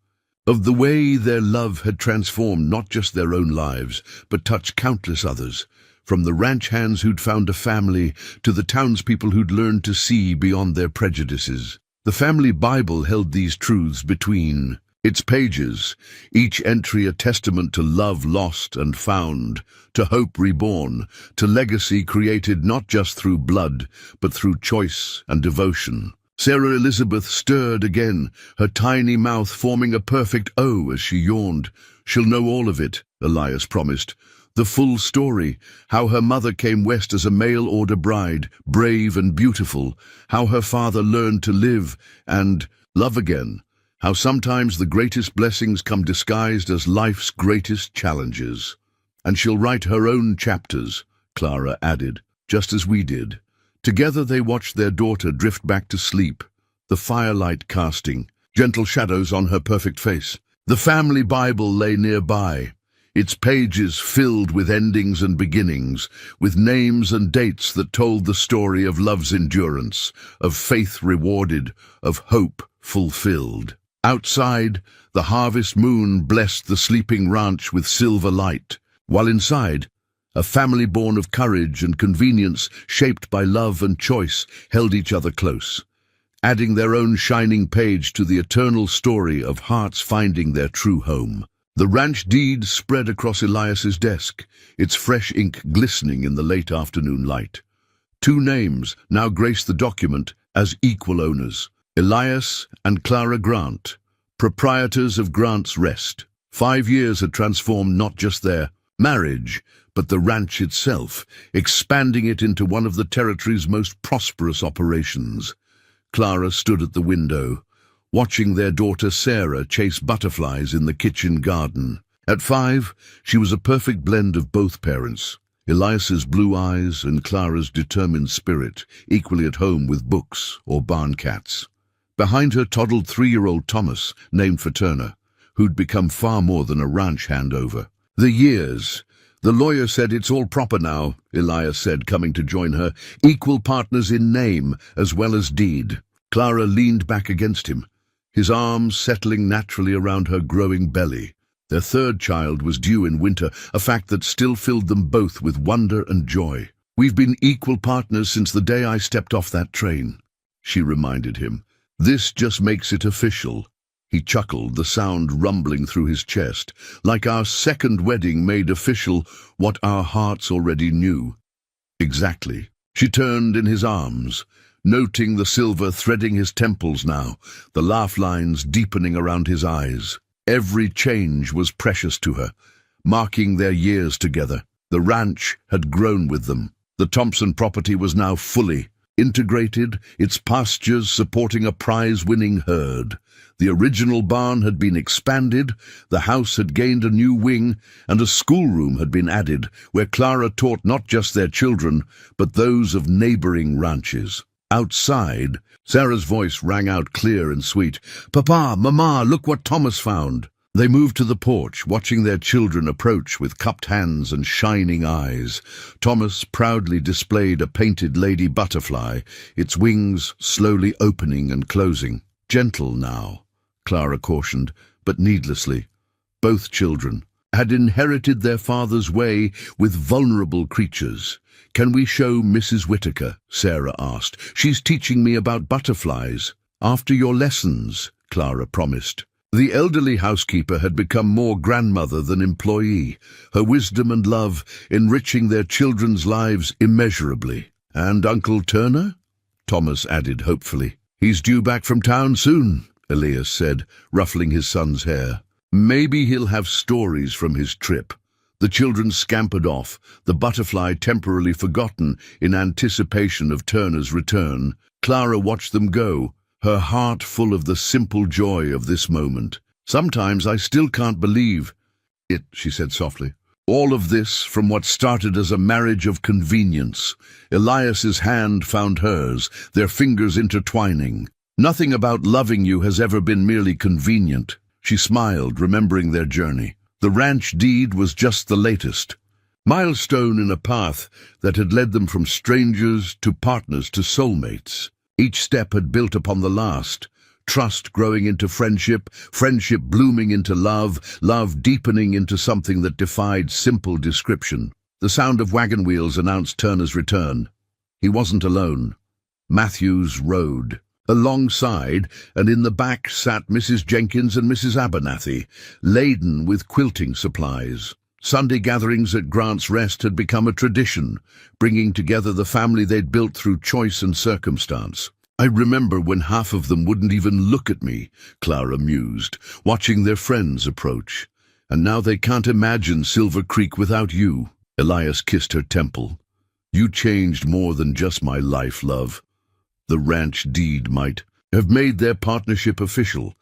of the way their love had transformed not just their own lives, but touched countless others, from the ranch hands who'd found a family to the townspeople who'd learned to see beyond their prejudices. The family Bible held these truths between Its pages, each entry a testament to love lost and found, to hope reborn, to legacy created not just through blood, but through choice and devotion. Sarah Elizabeth stirred again, her tiny mouth forming a perfect O as she yawned. "She'll know all of it," Elias promised. "The full story, how her mother came west as a mail-order bride, brave and beautiful, how her father learned to live and love again, how sometimes the greatest blessings come disguised as life's greatest challenges. And she'll write her own chapters," Clara added, "just as we did." Together they watched their daughter drift back to sleep, the firelight casting gentle shadows on her perfect face. The family Bible lay nearby, its pages filled with endings and beginnings, with names and dates that told the story of love's endurance, of faith rewarded, of hope fulfilled. Outside, the harvest moon blessed the sleeping ranch with silver light, while inside, a family born of courage and convenience, shaped by love and choice, held each other close, adding their own shining page to the eternal story of hearts finding their true home. The ranch deed spread across Elias's desk, its fresh ink glistening in the late afternoon light. 2 names now graced the document as equal owners: Elias and Clara Grant, proprietors of Grant's Rest. 5 years had transformed not just their marriage, but the ranch itself, expanding it into one of the territory's most prosperous operations. Clara stood at the window, watching their daughter Sarah chase butterflies in the kitchen garden. At 5, she was a perfect blend of both parents, Elias's blue eyes and Clara's determined spirit, equally at home with books or barn cats. Behind her toddled 3-year-old Thomas, named for Turner, who'd become far more than a ranch handover. The years. "The lawyer said it's all proper now," Elias said, coming to join her. "Equal partners in name as well as deed." Clara leaned back against him, his arms settling naturally around her growing belly. Their 3rd child was due in winter, a fact that still filled them both with wonder and joy. "We've been equal partners since the day I stepped off that train," she reminded him. "This just makes it official." He chuckled, the sound rumbling through his chest, "like our 2nd wedding made official what our hearts already knew." "Exactly." She turned in his arms, noting the silver threading his temples now, the laugh lines deepening around his eyes. Every change was precious to her, marking their years together. The ranch had grown with them. The Thompson property was now fully integrated, its pastures supporting a prize-winning herd. The original barn had been expanded, the house had gained a new wing, and a schoolroom had been added, where Clara taught not just their children, but those of neighboring ranches. Outside, Sarah's voice rang out clear and sweet. "Papa, Mama, look what Thomas found." They moved to the porch, watching their children approach with cupped hands and shining eyes. Thomas proudly displayed a painted lady butterfly, its wings slowly opening and closing. "Gentle now," Clara cautioned, but needlessly. Both children had inherited their father's way with vulnerable creatures. "Can we show Mrs. Whitaker?" Sarah asked. "She's teaching me about butterflies." "After your lessons," Clara promised. The elderly housekeeper had become more grandmother than employee, her wisdom and love enriching their children's lives immeasurably. "And Uncle Turner?" Thomas added hopefully. "He's due back from town soon," Elias said, ruffling his son's hair. "Maybe he'll have stories from his trip." The children scampered off, the butterfly temporarily forgotten in anticipation of Turner's return. Clara watched them go, her heart full of the simple joy of this moment. "Sometimes I still can't believe it," she said softly. "All of this from what started as a marriage of convenience." Elias's hand found hers, their fingers intertwining. "Nothing about loving you has ever been merely convenient." She smiled, remembering their journey. The ranch deed was just the latest milestone in a path that had led them from strangers to partners to soulmates. Each step had built upon the last, trust growing into friendship, friendship blooming into love, love deepening into something that defied simple description. The sound of wagon wheels announced Turner's return. He wasn't alone. Matthews rode, Alongside and in the back sat Mrs. Jenkins and Mrs. Abernathy, laden with quilting supplies. Sunday gatherings at Grant's Rest had become a tradition, bringing together the family they'd built through choice and circumstance. I remember when half of them wouldn't even look at me, Clara mused, watching their friends approach. And now they can't imagine Silver Creek without you. Elias kissed her temple. You changed more than just my life, love. The ranch deed might have made their partnership official,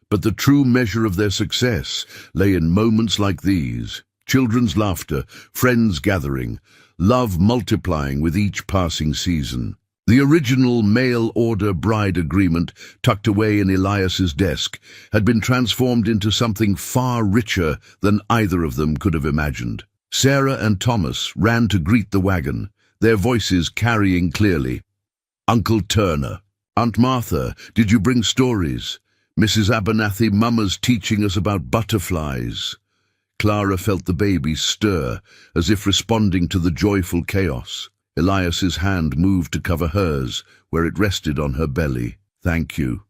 but the true measure of their success lay in moments like these. Children's laughter, friends gathering, love multiplying with each passing season. The original mail-order bride agreement, tucked away in Elias's desk, had been transformed into something far richer than either of them could have imagined. Sarah and Thomas ran to greet the wagon, their voices carrying clearly. Uncle Turner, Aunt Martha, did you bring stories? Mrs. Abernathy, Mama's teaching us about butterflies. Clara felt the baby stir, as if responding to the joyful chaos. Elias's hand moved to cover hers, where it rested on her belly. Thank you,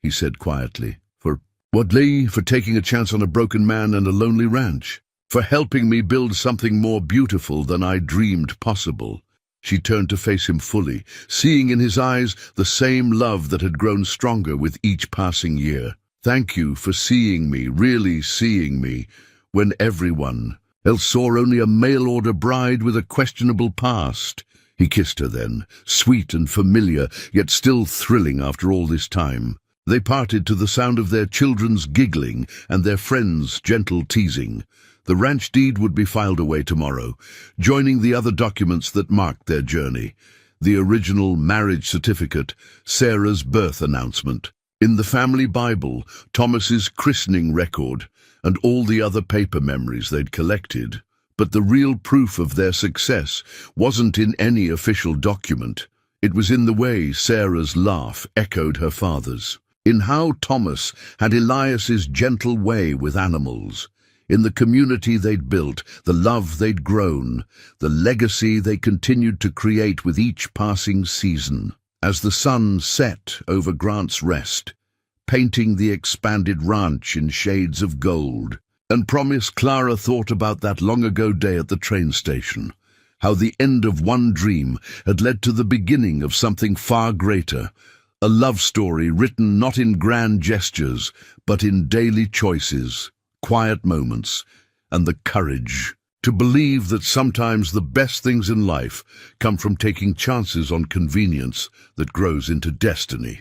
he said quietly. For what, Lee? For taking a chance on a broken man and a lonely ranch? For helping me build something more beautiful than I dreamed possible. She turned to face him fully, seeing in his eyes the same love that had grown stronger with each passing year. Thank you for seeing me, really seeing me, when everyone else saw only a mail-order bride with a questionable past. He kissed her then, sweet and familiar, yet still thrilling after all this time. They parted to the sound of their children's giggling and their friends' gentle teasing. The ranch deed would be filed away tomorrow, joining the other documents that marked their journey. The original marriage certificate, Sarah's birth announcement, in the family Bible, Thomas's christening record, and all the other paper memories they'd collected. But the real proof of their success wasn't in any official document. It was in the way Sarah's laugh echoed her father's, in how Thomas had Elias's gentle way with animals, in the community they'd built, the love they'd grown, the legacy they continued to create with each passing season. As the sun set over Grant's Rest, painting the expanded ranch in shades of gold, and Clara thought about that long-ago day at the train station, how the end of one dream had led to the beginning of something far greater, a love story written not in grand gestures, but in daily choices, quiet moments, and the courage to believe that sometimes the best things in life come from taking chances on convenience that grows into destiny.